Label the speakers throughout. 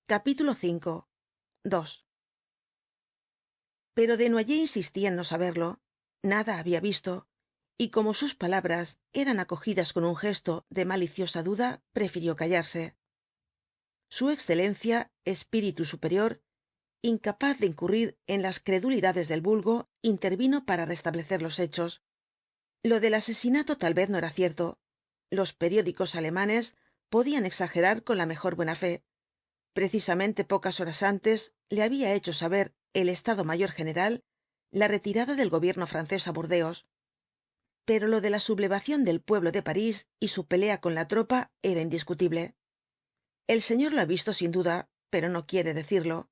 Speaker 1: Capítulo 5. Pero desnoyers insistía en no saberlo. Nada había visto, y como sus palabras eran acogidas con un gesto de maliciosa duda, prefirió callarse. Su excelencia, espíritu superior, incapaz de incurrir en las credulidades del vulgo, intervino para restablecer los hechos. Lo del asesinato tal vez no era cierto. Los periódicos alemanes podían exagerar con la mejor buena fe. Precisamente pocas horas antes le había hecho saber el Estado Mayor General la retirada del gobierno francés a Burdeos. Pero lo de la sublevación del pueblo de París y su pelea con la tropa era indiscutible. El señor lo ha visto sin duda, pero no quiere decirlo.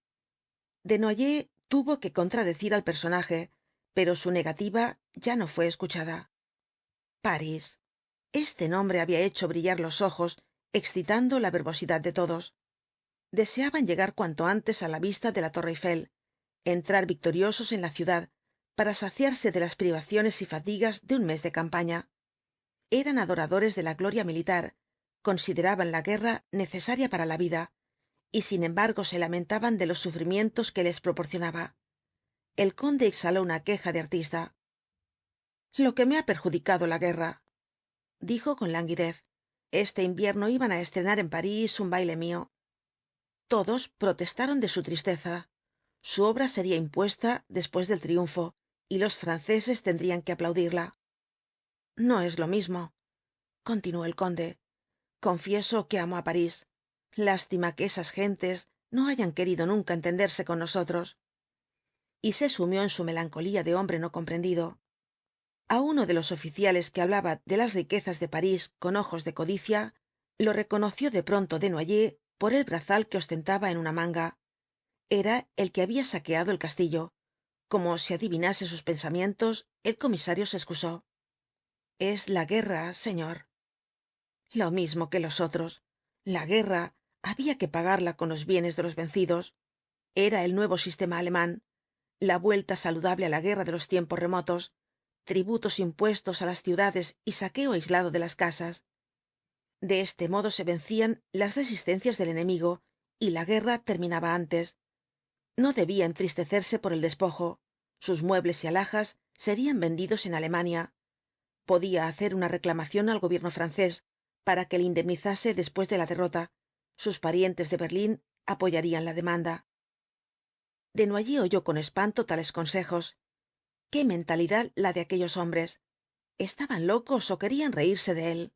Speaker 1: Desnoyers tuvo que contradecir al personaje, pero su negativa ya no fue escuchada. París. Este nombre había hecho brillar los ojos, excitando la verbosidad de todos. Deseaban llegar cuanto antes á la vista de la Torre Eiffel, entrar victoriosos en la ciudad, para saciarse de las privaciones y fatigas de un mes de campaña. Eran adoradores de la gloria militar, consideraban la guerra necesaria para la vida, y sin embargo se lamentaban de los sufrimientos que les proporcionaba. El conde exhaló una queja de artista. Lo que me ha perjudicado la guerra, dijo con languidez. Este invierno iban á estrenar en París un baile mío. Todos protestaron de su tristeza. Su obra sería impuesta después del triunfo, y los franceses tendrían que aplaudirla. No es lo mismo, continuó el conde. Confieso que amo á París. Lástima que esas gentes no hayan querido nunca entenderse con nosotros. Y se sumió en su melancolía de hombre no comprendido. A uno de los oficiales que hablaba de las riquezas de París con ojos de codicia, lo reconoció de pronto Desnoyers por el brazal que ostentaba en una manga. Era el que había saqueado el castillo. Como si adivinase sus pensamientos, el comisario se excusó. Es la guerra, señor. Lo mismo que los otros. La guerra había que pagarla con los bienes de los vencidos. Era el nuevo sistema alemán, la vuelta saludable á la guerra de los tiempos remotos, tributos impuestos á las ciudades y saqueo aislado de las casas. De este modo se vencían las resistencias del enemigo, y la guerra terminaba antes. No debía entristecerse por el despojo. Sus muebles y alhajas serían vendidos en Alemania. Podía hacer una reclamación al gobierno francés para que le indemnizase después de la derrota. Sus parientes de Berlín apoyarían la demanda. Desnoyers oyó con espanto tales consejos. Qué mentalidad la de aquellos hombres. ¿Estaban locos o querían reírse de él?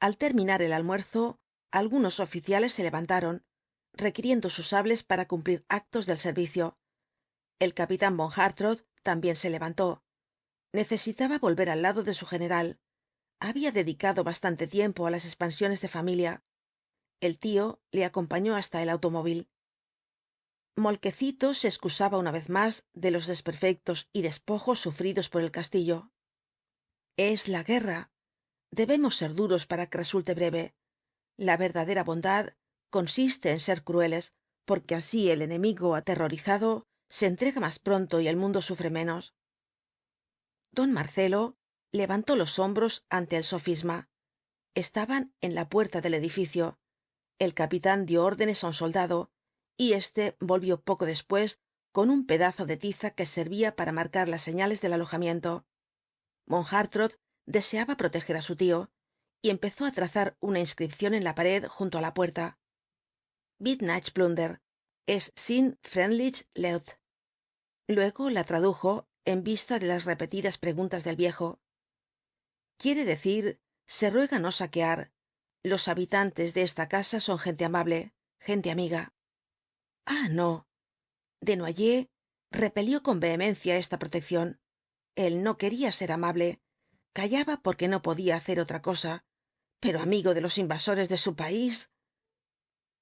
Speaker 1: Al terminar el almuerzo, algunos oficiales se levantaron, requiriendo sus sables para cumplir actos del servicio. El capitán von Hartrott también se levantó. Necesitaba volver al lado de su general. Había dedicado bastante tiempo á las expansiones de familia. El tío le acompañó hasta el automóvil. Moltkecito se excusaba una vez más de los desperfectos y despojos sufridos por el castillo. Es la guerra. Debemos ser duros para que resulte breve. La verdadera bondad consiste en ser crueles, porque así el enemigo aterrorizado se entrega más pronto y el mundo sufre menos. Don Marcelo levantó los hombros ante el sofisma. Estaban en la puerta del edificio. El capitán dio órdenes á un soldado, y éste volvió poco después con un pedazo de tiza que servía para marcar las señales del alojamiento. Von Hartrott deseaba proteger á su tío, y empezó á trazar una inscripción en la pared junto á la puerta. Bitte nicht plunder, es sin freundlich Leut. Luego la tradujo en vista de las repetidas preguntas del viejo. Quiere decir, se ruega no saquear. Los habitantes de esta casa son gente amable, gente amiga. Ah, no. Desnoyers repelió con vehemencia esta protección. Él no quería ser amable. Callaba porque no podía hacer otra cosa. Pero amigo de los invasores de su país.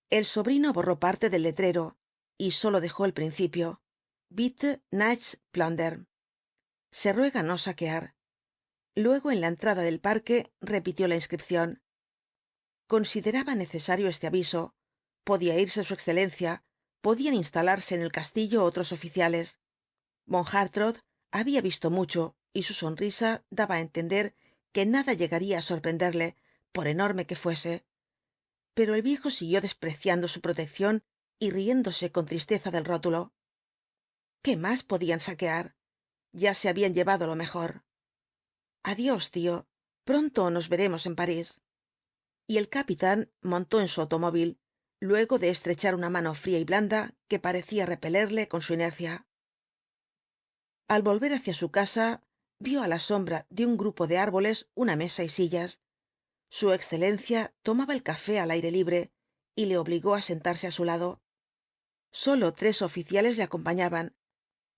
Speaker 1: El sobrino borró parte del letrero y sólo dejó el principio. Bitte nicht plündern. Se ruega no saquear. Luego, en la entrada del parque, repitió la inscripción. Consideraba necesario este aviso. Podía irse su excelencia, podían instalarse en el castillo otros oficiales. Von Hartrott había visto mucho, y su sonrisa daba á entender que nada llegaría á sorprenderle, por enorme que fuese. Pero el viejo siguió despreciando su protección y riéndose con tristeza del rótulo. ¿Qué más podían saquear? Ya se habían llevado lo mejor. Adiós, tío. Pronto nos veremos en París. Y el capitán montó en su automóvil, luego de estrechar una mano fría y blanda que parecía repelerle con su inercia. Al volver hacia su casa, vio á la sombra de un grupo de árboles una mesa y sillas. Su excelencia tomaba el café al aire libre y le obligó á sentarse á su lado. Sólo 3 oficiales le acompañaban,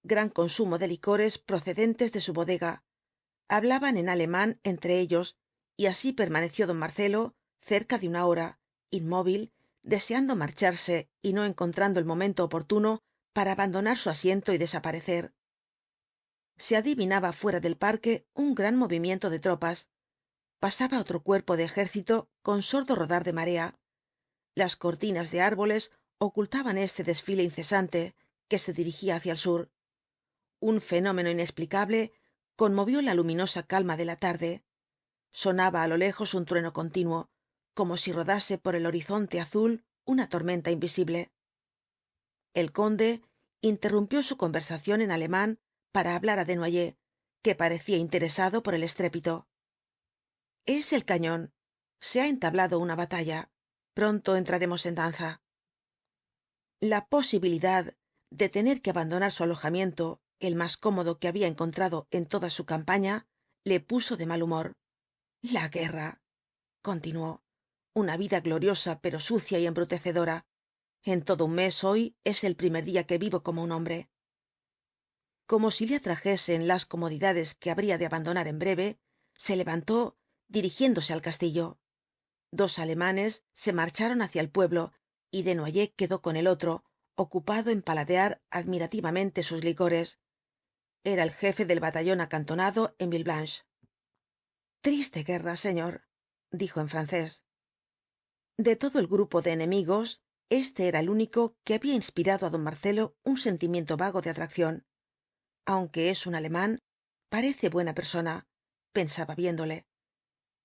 Speaker 1: gran consumo de licores procedentes de su bodega. Hablaban en alemán entre ellos, y así permaneció don Marcelo cerca de una hora, inmóvil, deseando marcharse y no encontrando el momento oportuno para abandonar su asiento y desaparecer. Se adivinaba fuera del parque un gran movimiento de tropas. Pasaba otro cuerpo de ejército con sordo rodar de marea. Las cortinas de árboles ocultaban este desfile incesante que se dirigía hacia el sur. Un fenómeno inexplicable conmovió la luminosa calma de la tarde. Sonaba á lo lejos un trueno continuo, como si rodase por el horizonte azul una tormenta invisible. El conde interrumpió su conversación en alemán para hablar á Desnoyers, que parecía interesado por el estrépito. Es el cañón. Se ha entablado una batalla. Pronto entraremos en danza. La posibilidad de tener que abandonar su alojamiento, el más cómodo que había encontrado en toda su campaña, le puso de mal humor. La guerra, continuó. Una vida gloriosa, pero sucia y embrutecedora. En todo un mes hoy es el primer día que vivo como un hombre. Como si le atrajesen las comodidades que habría de abandonar en breve, se levantó, dirigiéndose al castillo. 2 alemanes se marcharon hacia el pueblo, y Desnoyers quedó con el otro, ocupado en paladear admirativamente sus licores. Era el jefe del batallón acantonado en Villeblanche. Triste guerra, señor, dijo en francés. De todo el grupo de enemigos, este era el único que había inspirado á don Marcelo un sentimiento vago de atracción. Aunque es un alemán, parece buena persona, pensaba viéndole.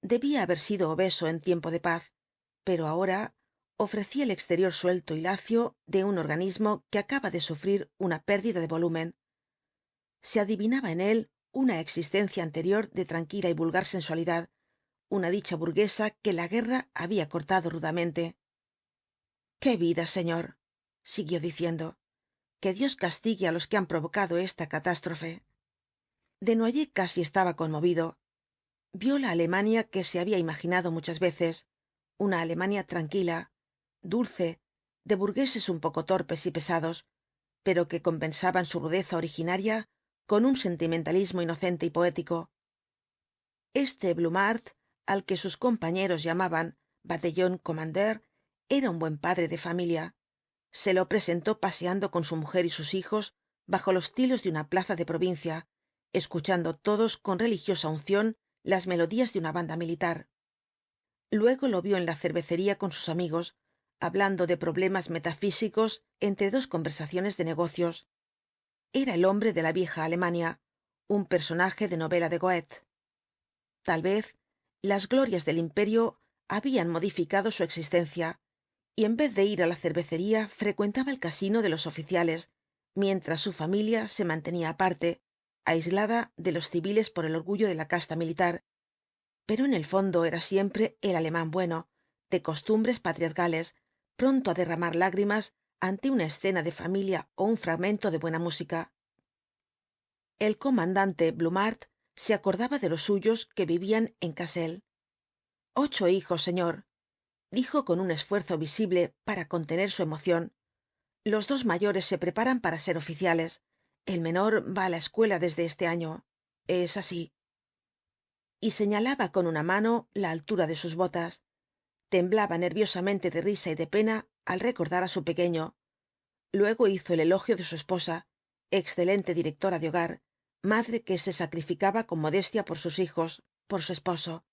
Speaker 1: Debía haber sido obeso en tiempo de paz, pero ahora ofrecía el exterior suelto y lacio de un organismo que acaba de sufrir una pérdida de volumen. Se adivinaba en él una existencia anterior de tranquila y vulgar sensualidad, una dicha burguesa que la guerra había cortado rudamente. qué vida, señor, siguió diciendo. Que Dios castigue á los que han provocado esta catástrofe. Desnoyers casi estaba conmovido. Vio la Alemania que se había imaginado muchas veces, una Alemania tranquila, dulce, de burgueses un poco torpes y pesados, pero que compensaban su rudeza originaria con un sentimentalismo inocente y poético. Este Blumhardt, al que sus compañeros llamaban Bataillon Commander, era un buen padre de familia. Se lo presentó paseando con su mujer y sus hijos bajo los tilos de una plaza de provincia, escuchando todos con religiosa unción las melodías de una banda militar. Luego lo vio en la cervecería con sus amigos, hablando de problemas metafísicos entre 2 conversaciones de negocios. Era el hombre de la vieja Alemania, un personaje de novela de Goethe. Tal vez las glorias del imperio habían modificado su existencia, y en vez de ir á la cervecería frecuentaba el casino de los oficiales, mientras su familia se mantenía aparte, aislada de los civiles por el orgullo de la casta militar. Pero en el fondo era siempre el alemán bueno, de costumbres patriarcales, pronto á derramar lágrimas ante una escena de familia o un fragmento de buena música. El comandante Blumhardt se acordaba de los suyos que vivían en Cassel. 8 hijos, señor, dijo con un esfuerzo visible para contener su emoción. Los 2 mayores se preparan para ser oficiales. El menor va á la escuela desde este año. Es así. Y señalaba con una mano la altura de sus botas. Temblaba nerviosamente de risa y de pena al recordar á su pequeño. Luego hizo el elogio de su esposa, excelente directora de hogar, madre que se sacrificaba con modestia por sus hijos, por su esposo.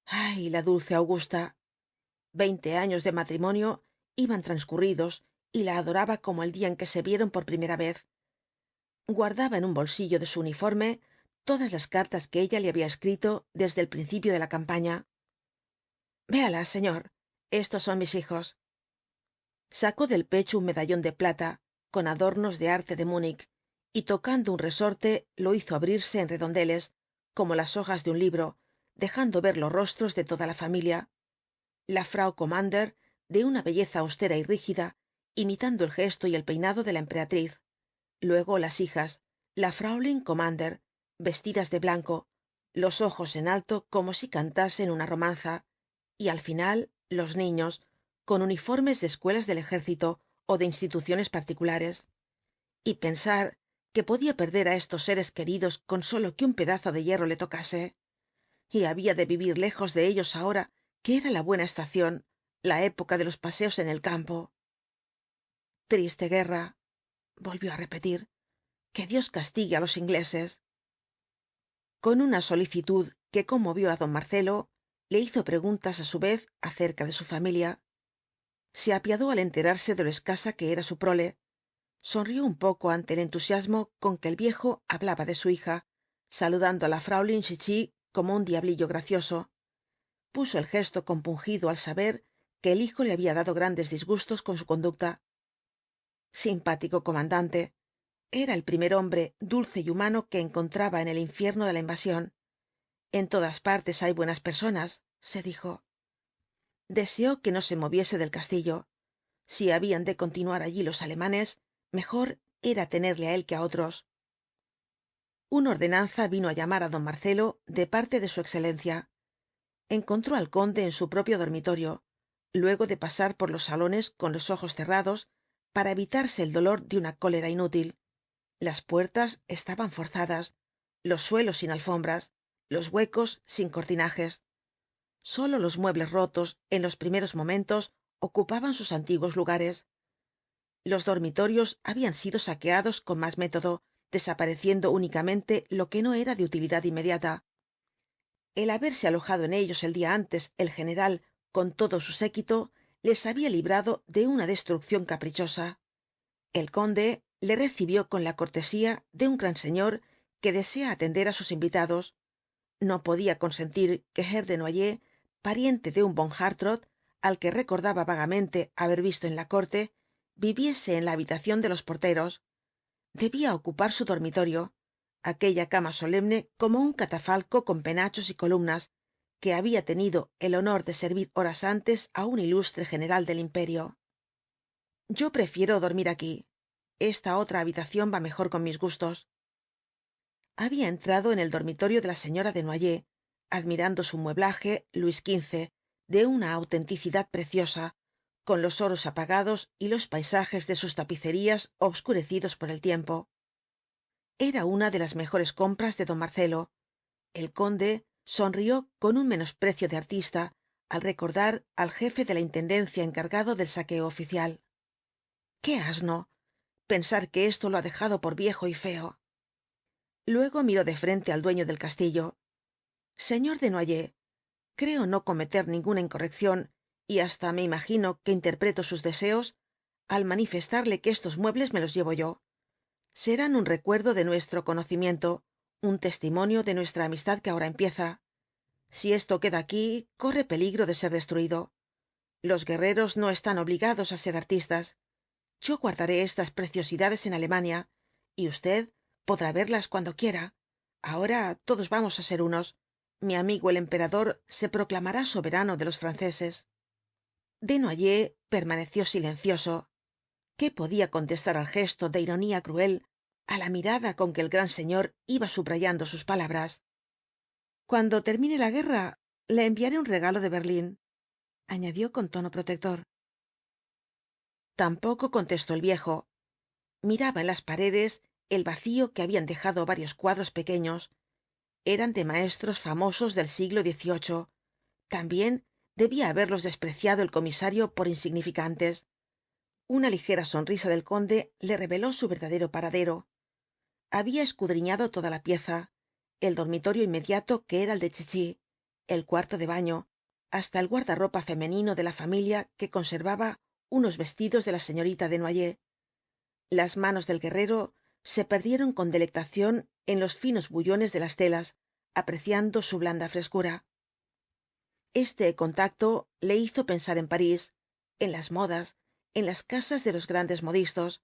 Speaker 1: Ay, la dulce Augusta. 20 años de matrimonio iban transcurridos y la adoraba como el día en que se vieron por primera vez. Guardaba en un bolsillo de su uniforme todas las cartas que ella le había escrito desde el principio de la campaña. Véala, señor. Estos son mis hijos. Sacó del pecho un medallón de plata, con adornos de arte de Múnich, y tocando un resorte lo hizo abrirse en redondeles, como las hojas de un libro, dejando ver los rostros de toda la familia. La Frau Kommandeur, de una belleza austera y rígida, imitando el gesto y el peinado de la emperatriz. Luego las hijas, la Fraulein Kommandeur, vestidas de blanco, los ojos en alto como si cantasen una romanza, y al final los niños, con uniformes de escuelas del ejército o de instituciones particulares. Y pensar que podía perder a estos seres queridos con solo que un pedazo de hierro le tocase. Y había de vivir lejos de ellos ahora que era la buena estación, la época de los paseos en el campo. Triste guerra, volvió a repetir. Que Dios castigue a los ingleses. Con una solicitud que conmovió a don Marcelo, le hizo preguntas á su vez acerca de su familia. Se apiadó al enterarse de lo escasa que era su prole. Sonrió un poco ante el entusiasmo con que el viejo hablaba de su hija, saludando á la Fraulein Chichi como un diablillo gracioso. Puso el gesto compungido al saber que el hijo le había dado grandes disgustos con su conducta. Simpático comandante. Era el primer hombre dulce y humano que encontraba en el infierno de la invasión. En todas partes hay buenas personas, se dijo. Deseó que no se moviese del castillo. Si habían de continuar allí los alemanes, mejor era tenerle a él que a otros. Una ordenanza vino á llamar á don Marcelo de parte de su excelencia. Encontró al conde en su propio dormitorio, luego de pasar por los salones con los ojos cerrados para evitarse el dolor de una cólera inútil. Las puertas estaban forzadas, los suelos sin alfombras, los huecos sin cortinajes. Sólo los muebles rotos en los primeros momentos ocupaban sus antiguos lugares. Los dormitorios habían sido saqueados con más método, desapareciendo únicamente lo que no era de utilidad inmediata. El haberse alojado en ellos el día antes el general con todo su séquito les había librado de una destrucción caprichosa. El conde le recibió con la cortesía de un gran señor que desea atender á sus invitados. No podía consentir que Herr Desnoyers, pariente de un von Hartrott, al que recordaba vagamente haber visto en la corte, viviese en la habitación de los porteros. Debía ocupar su dormitorio, aquella cama solemne como un catafalco con penachos y columnas, que había tenido el honor de servir horas antes á un ilustre general del imperio. Yo prefiero dormir aquí. Esta otra habitación va mejor con mis gustos. Había entrado en el dormitorio de la señora Desnoyers, admirando su mueblaje Luis XV, de una autenticidad preciosa, con los oros apagados y los paisajes de sus tapicerías obscurecidos por el tiempo. Era una de las mejores compras de don Marcelo. El conde sonrió con un menosprecio de artista al recordar al jefe de la intendencia encargado del saqueo oficial. ¡Qué asno! Pensar que esto lo ha dejado por viejo y feo. Luego miró de frente al dueño del castillo. Señor Desnoyers, creo no cometer ninguna incorrección, y hasta me imagino que interpreto sus deseos al manifestarle que estos muebles me los llevo yo. Serán un recuerdo de nuestro conocimiento, un testimonio de nuestra amistad que ahora empieza. Si esto queda aquí, corre peligro de ser destruido. Los guerreros no están obligados a ser artistas. Yo guardaré estas preciosidades en Alemania, y usted podrá verlas cuando quiera. Ahora todos vamos a ser unos. Mi amigo el emperador se proclamará soberano de los franceses. Desnoyers permaneció silencioso. ¿Qué podía contestar al gesto de ironía cruel, a la mirada con que el gran señor iba subrayando sus palabras? Cuando termine la guerra, le enviaré un regalo de Berlín, añadió con tono protector. Tampoco contestó el viejo. Miraba en las paredes el vacío que habían dejado varios cuadros pequeños. Eran de maestros famosos del siglo XVIII. También debía haberlos despreciado el comisario por insignificantes. Una ligera sonrisa del conde le reveló su verdadero paradero. Había escudriñado toda la pieza, el dormitorio inmediato que era el de Chichi, el cuarto de baño, hasta el guardarropa femenino de la familia que conservaba unos vestidos de la señorita Desnoyers. Las manos del guerrero se perdieron con delectación en los finos bullones de las telas, apreciando su blanda frescura. Este contacto le hizo pensar en París, en las modas, en las casas de los grandes modistos.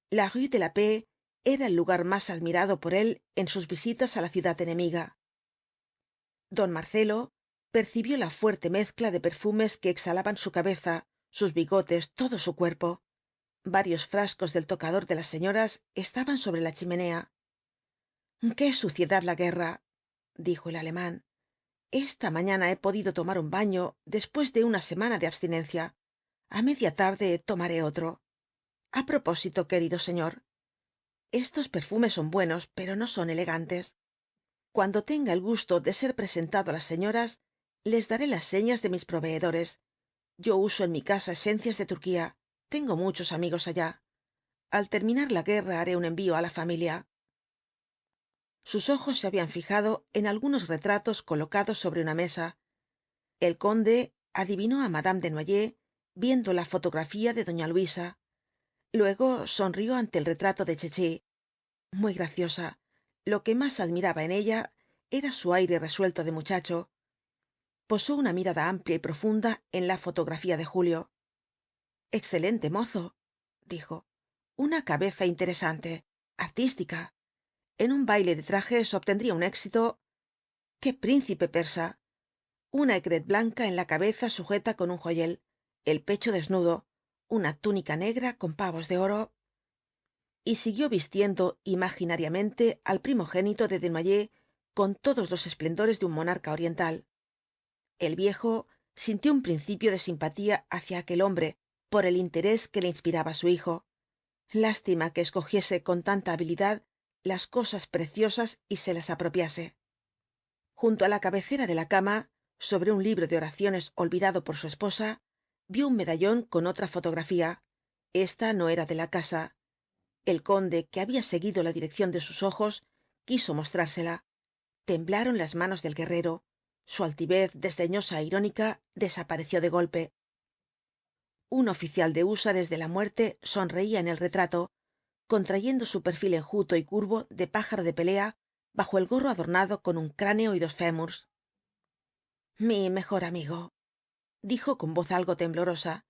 Speaker 1: La rue de la Paix era el lugar más admirado por él en sus visitas á la ciudad enemiga. Don Marcelo percibió la fuerte mezcla de perfumes que exhalaban su cabeza, sus bigotes, todo su cuerpo. Varios frascos del tocador de las señoras estaban sobre la chimenea. qué suciedad la guerra, dijo el alemán. Esta mañana he podido tomar un baño después de una semana de abstinencia. A media tarde tomaré otro. A propósito, querido señor, estos perfumes son buenos, pero no son elegantes. Cuando tenga el gusto de ser presentado á las señoras, les daré las señas de mis proveedores. Yo uso en mi casa esencias de Turquía. Tengo muchos amigos allá. Al terminar la guerra haré un envío á la familia. Sus ojos se habían fijado en algunos retratos colocados sobre una mesa. El conde adivinó á madame desnoyers viendo la fotografía de doña luisa. Luego sonrió ante el retrato de chichi. Muy graciosa. Lo que más admiraba en ella era su aire resuelto de muchacho. Posó una mirada amplia y profunda en la fotografía de julio. Excelente mozo, dijo. Una cabeza interesante, artística. En un baile de trajes obtendría un éxito. ¡Qué príncipe persa! Una aigrette blanca en la cabeza sujeta con un joyel, el pecho desnudo, una túnica negra con pavos de oro. Y siguió vistiendo imaginariamente al primogénito de desnoyers con todos los esplendores de un monarca oriental. El viejo sintió un principio de simpatía hacia aquel hombre por el interés que le inspiraba su hijo. Lástima que escogiese con tanta habilidad las cosas preciosas y se las apropiase. Junto á la cabecera de la cama, sobre un libro de oraciones olvidado por su esposa, vio un medallón con otra fotografía. Esta no era de la casa. El conde, que había seguido la dirección de sus ojos, quiso mostrársela. Temblaron las manos del guerrero. Su altivez, desdeñosa é irónica, desapareció de golpe. Un oficial de húsares de la muerte sonreía en el retrato, contrayendo su perfil enjuto y curvo de pájaro de pelea bajo el gorro adornado con un cráneo y dos fémurs. Mi mejor amigo, dijo con voz algo temblorosa,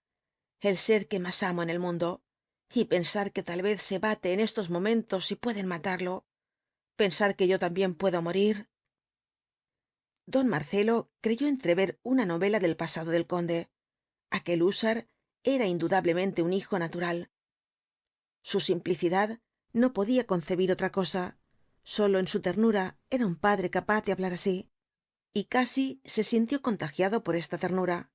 Speaker 1: el ser que más amo en el mundo, y pensar que tal vez se bate en estos momentos y pueden matarlo, pensar que yo también puedo morir. Don Marcelo creyó entrever una novela del pasado del conde. Aquel húsar era indudablemente un hijo natural. Su simplicidad no podía concebir otra cosa. Solo en su ternura era un padre capaz de hablar así. Y casi se sintió contagiado por esta ternura.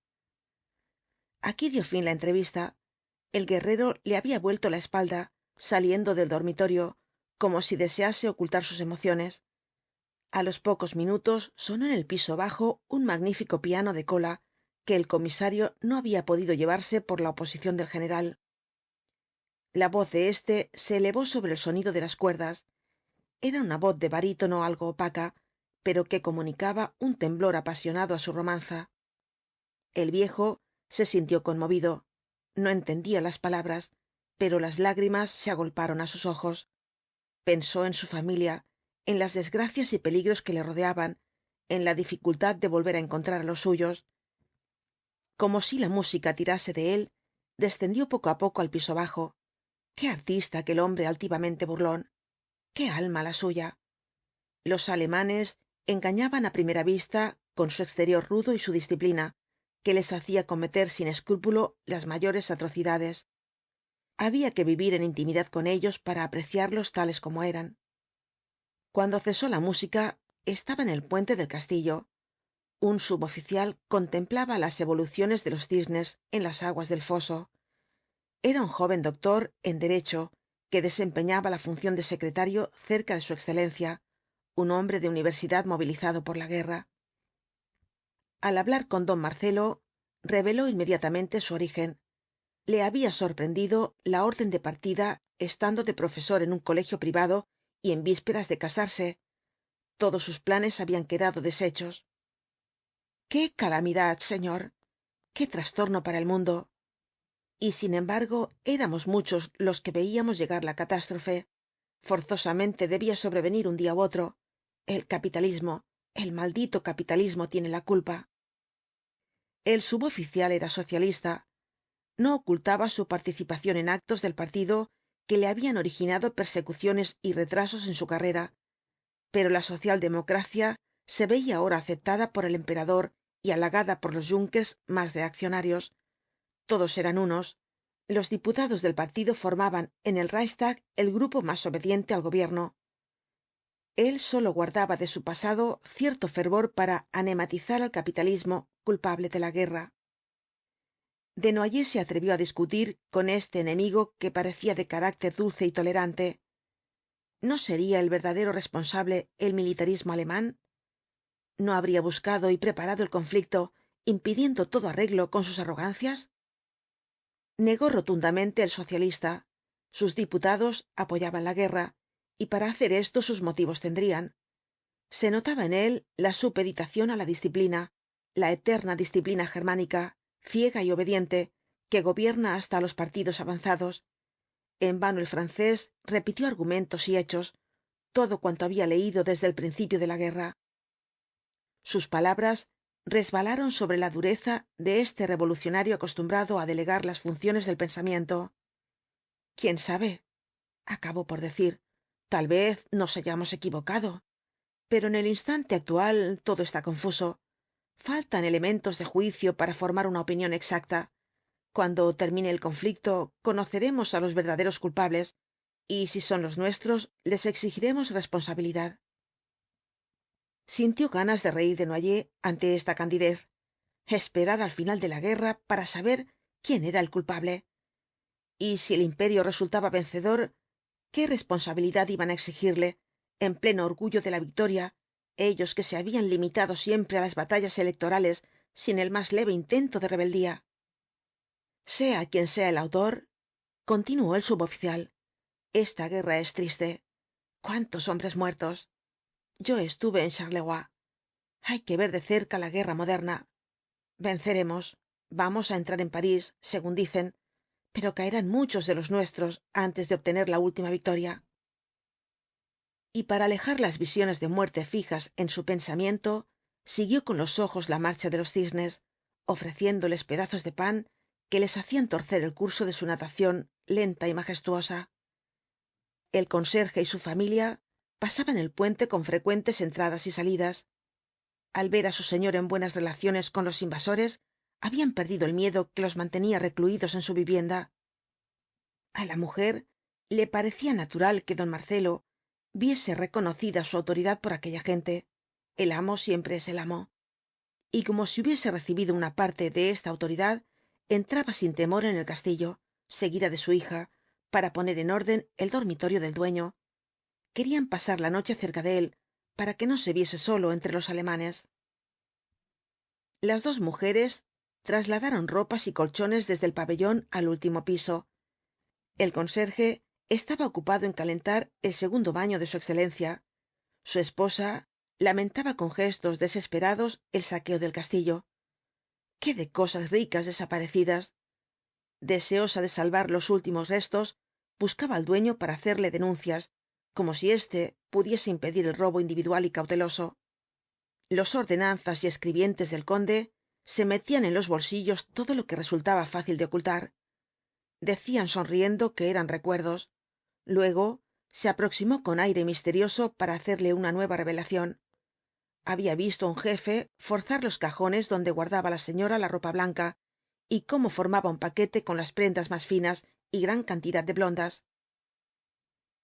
Speaker 1: Aquí dio fin la entrevista. El guerrero le había vuelto la espalda, saliendo del dormitorio, como si desease ocultar sus emociones. A los pocos minutos sonó en el piso bajo un magnífico piano de cola que el comisario no había podido llevarse por la oposición del general. La voz de éste se elevó sobre el sonido de las cuerdas. Era una voz de barítono algo opaca, pero que comunicaba un temblor apasionado á su romanza. El viejo se sintió conmovido. No entendía las palabras, pero las lágrimas se agolparon á sus ojos. Pensó en su familia, en las desgracias y peligros que le rodeaban, en la dificultad de volver á encontrar á los suyos. Como si la música tirase de él, descendió poco á poco al piso bajo. Qué artista aquel hombre altivamente burlón. Qué alma la suya. Los alemanes engañaban á primera vista con su exterior rudo y su disciplina, que les hacía cometer sin escrúpulo las mayores atrocidades. Había que vivir en intimidad con ellos para apreciarlos tales como eran. Cuando cesó la música, estaba en el puente del castillo. Un suboficial contemplaba las evoluciones de los cisnes en las aguas del foso. Era un joven doctor en derecho que desempeñaba la función de secretario cerca de su excelencia, un hombre de universidad movilizado por la guerra. Al hablar con don Marcelo, reveló inmediatamente su origen. Le había sorprendido la orden de partida estando de profesor en un colegio privado y en vísperas de casarse. Todos sus planes habían quedado deshechos. ¡Qué calamidad, señor! ¡Qué trastorno para el mundo! Y sin embargo, éramos muchos los que veíamos llegar la catástrofe. Forzosamente debía sobrevenir un día u otro. El capitalismo, el maldito capitalismo tiene la culpa. El suboficial era socialista. no ocultaba su participación en actos del partido que le habían originado persecuciones y retrasos en su carrera, pero la socialdemocracia se veía ahora aceptada por el emperador y halagada por los junkers más reaccionarios. Todos eran unos. Los diputados del partido formaban en el Reichstag el grupo más obediente al gobierno. Él sólo guardaba de su pasado cierto fervor para anematizar al capitalismo culpable de la guerra. Desnoyers se atrevió a discutir con este enemigo que parecía de carácter dulce y tolerante. ¿No sería el verdadero responsable el militarismo alemán? ¿No habría buscado y preparado el conflicto, impidiendo todo arreglo con sus arrogancias? Negó rotundamente el socialista. Sus diputados apoyaban la guerra, y para hacer esto sus motivos tendrían. Se notaba en él la supeditación á la disciplina, la eterna disciplina germánica, ciega y obediente, que gobierna hasta a los partidos avanzados. En vano el francés repitió argumentos y hechos, todo cuanto había leído desde el principio de la guerra. Sus palabras resbalaron sobre la dureza de este revolucionario acostumbrado á delegar las funciones del pensamiento. quién sabe, acabó por decir, tal vez nos hayamos equivocado, pero en el instante actual todo está confuso. Faltan elementos de juicio para formar una opinión exacta. Cuando termine el conflicto, conoceremos á los verdaderos culpables, y si son los nuestros, les exigiremos responsabilidad. Sintió ganas de reír Desnoyers ante esta candidez. Esperar al final de la guerra para saber quién era el culpable. Y si el imperio resultaba vencedor, ¿qué responsabilidad iban á exigirle, en pleno orgullo de la victoria, ellos que se habían limitado siempre á las batallas electorales sin el más leve intento de rebeldía? Sea quien sea el autor, continuó el suboficial, esta guerra es triste. ¿Cuántos hombres muertos? Yo estuve en Charleroi. Hay que ver de cerca la guerra moderna. Venceremos. Vamos á entrar en París, según dicen, pero caerán muchos de los nuestros antes de obtener la última victoria. Y para alejar las visiones de muerte fijas en su pensamiento, siguió con los ojos la marcha de los cisnes, ofreciéndoles pedazos de pan que les hacían torcer el curso de su natación lenta y majestuosa. El conserje y su familia pasaban el puente con frecuentes entradas y salidas. Al ver á su señor en buenas relaciones con los invasores, habían perdido el miedo que los mantenía recluidos en su vivienda. A la mujer le parecía natural que don Marcelo viese reconocida su autoridad por aquella gente. El amo siempre es el amo. Y como si hubiese recibido una parte de esta autoridad, entraba sin temor en el castillo, seguida de su hija, para poner en orden el dormitorio del dueño. Querían pasar la noche cerca de él, para que no se viese solo entre los alemanes. Las dos mujeres trasladaron ropas y colchones desde el pabellón al último piso. El conserje estaba ocupado en calentar el segundo baño de su excelencia. Su esposa lamentaba con gestos desesperados el saqueo del castillo. Qué de cosas ricas desaparecidas. Deseosa de salvar los últimos restos, buscaba al dueño para hacerle denuncias, como si éste pudiese impedir el robo individual y cauteloso. Los ordenanzas y escribientes del conde se metían en los bolsillos todo lo que resultaba fácil de ocultar. Decían sonriendo que eran recuerdos. Luego se aproximó con aire misterioso para hacerle una nueva revelación. Había visto a un jefe forzar los cajones donde guardaba la señora la ropa blanca, y cómo formaba un paquete con las prendas más finas y gran cantidad de blondas.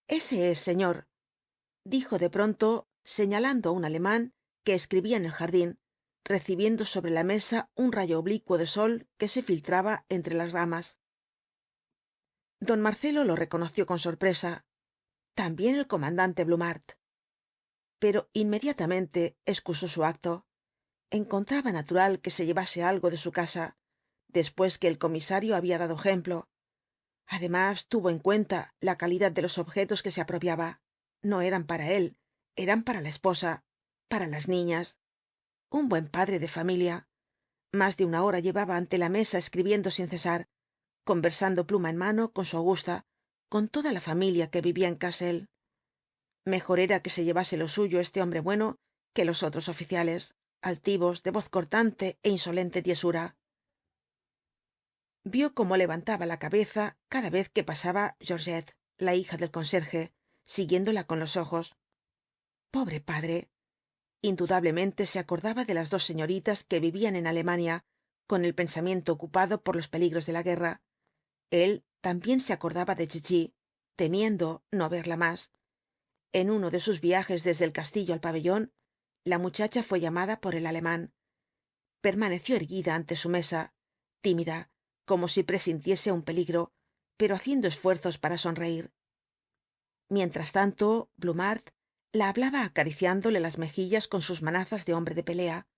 Speaker 1: Ese es, señor, dijo de pronto, señalando a un alemán que escribía en el jardín, recibiendo sobre la mesa un rayo oblicuo de sol que se filtraba entre las ramas. Don Marcelo lo reconoció con sorpresa. También el comandante Blumhardt. Pero inmediatamente excusó su acto. Encontraba natural que se llevase algo de su casa, después que el comisario había dado ejemplo. Además, tuvo en cuenta la calidad de los objetos que se apropiaba. No eran para él, eran para la esposa, para las niñas. Un buen padre de familia. Más de una hora llevaba ante la mesa escribiendo sin cesar, conversando pluma en mano con su Augusta, con toda la familia que vivía en Cassel. Mejor era que se llevase lo suyo este hombre bueno que los otros oficiales, altivos, de voz cortante é insolente tiesura. Vio cómo levantaba la cabeza cada vez que pasaba Georgette, la hija del conserje, siguiéndola con los ojos. Pobre padre. Indudablemente se acordaba de las dos señoritas que vivían en Alemania, con el pensamiento ocupado por los peligros de la guerra. Él también se acordaba de Chichi, temiendo no verla más. En uno de sus viajes desde el castillo al pabellón, la muchacha fue llamada por el alemán. Permaneció erguida ante su mesa, tímida, como si presintiese un peligro, pero haciendo esfuerzos para sonreír. Mientras tanto, Blumhardt la hablaba acariciándole las mejillas con sus manazas de hombre de pelea.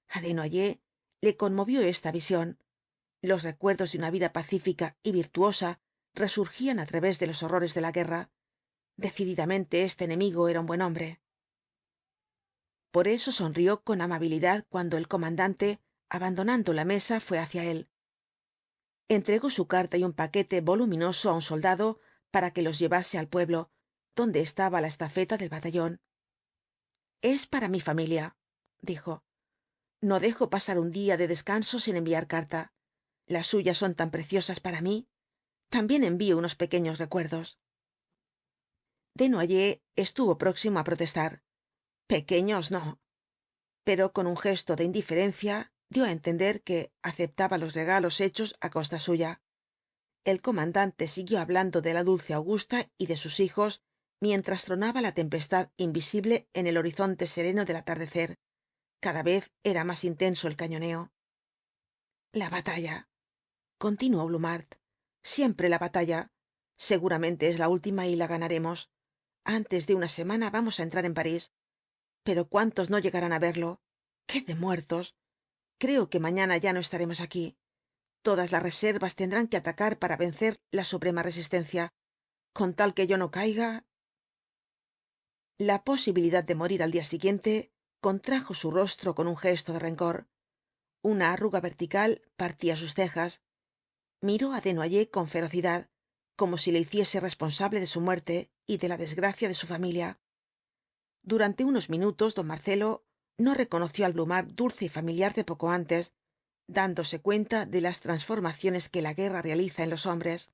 Speaker 1: A Desnoyers le conmovió esta visión. Los recuerdos de una vida pacífica y virtuosa resurgían á través de los horrores de la guerra. Decididamente este enemigo era un buen hombre. Por eso sonrió con amabilidad cuando el comandante, abandonando la mesa, fué hacia él. Entregó su carta y un paquete voluminoso á un soldado para que los llevase al pueblo, donde estaba la estafeta del batallón. Es para mi familia, dijo. No dejo pasar un día de descanso sin enviar carta. Las suyas son tan preciosas para mí. También envío unos pequeños recuerdos. Desnoyers estuvo próximo á protestar. Pequeños no. Pero con un gesto de indiferencia dio á entender que aceptaba los regalos hechos á costa suya. El comandante siguió hablando de la dulce Augusta y de sus hijos mientras tronaba la tempestad invisible en el horizonte sereno del atardecer. Cada vez era más intenso el cañoneo. La batalla, continuó Blumhardt. Siempre la batalla. Seguramente es la última y la ganaremos. Antes de una semana vamos á entrar en París. Pero ¿cuántos no llegarán á verlo? ¡Qué de muertos! Creo que mañana ya no estaremos aquí. Todas las reservas tendrán que atacar para vencer la suprema resistencia. Con tal que yo no caiga. La posibilidad de morir al día siguiente contrajo su rostro con un gesto de rencor. Una arruga vertical partía sus cejas. Miró á Desnoyers con ferocidad, como si le hiciese responsable de su muerte y de la desgracia de su familia. Durante unos minutos don Marcelo no reconoció al Blumhardt dulce y familiar de poco antes, dándose cuenta de las transformaciones que la guerra realiza en los hombres.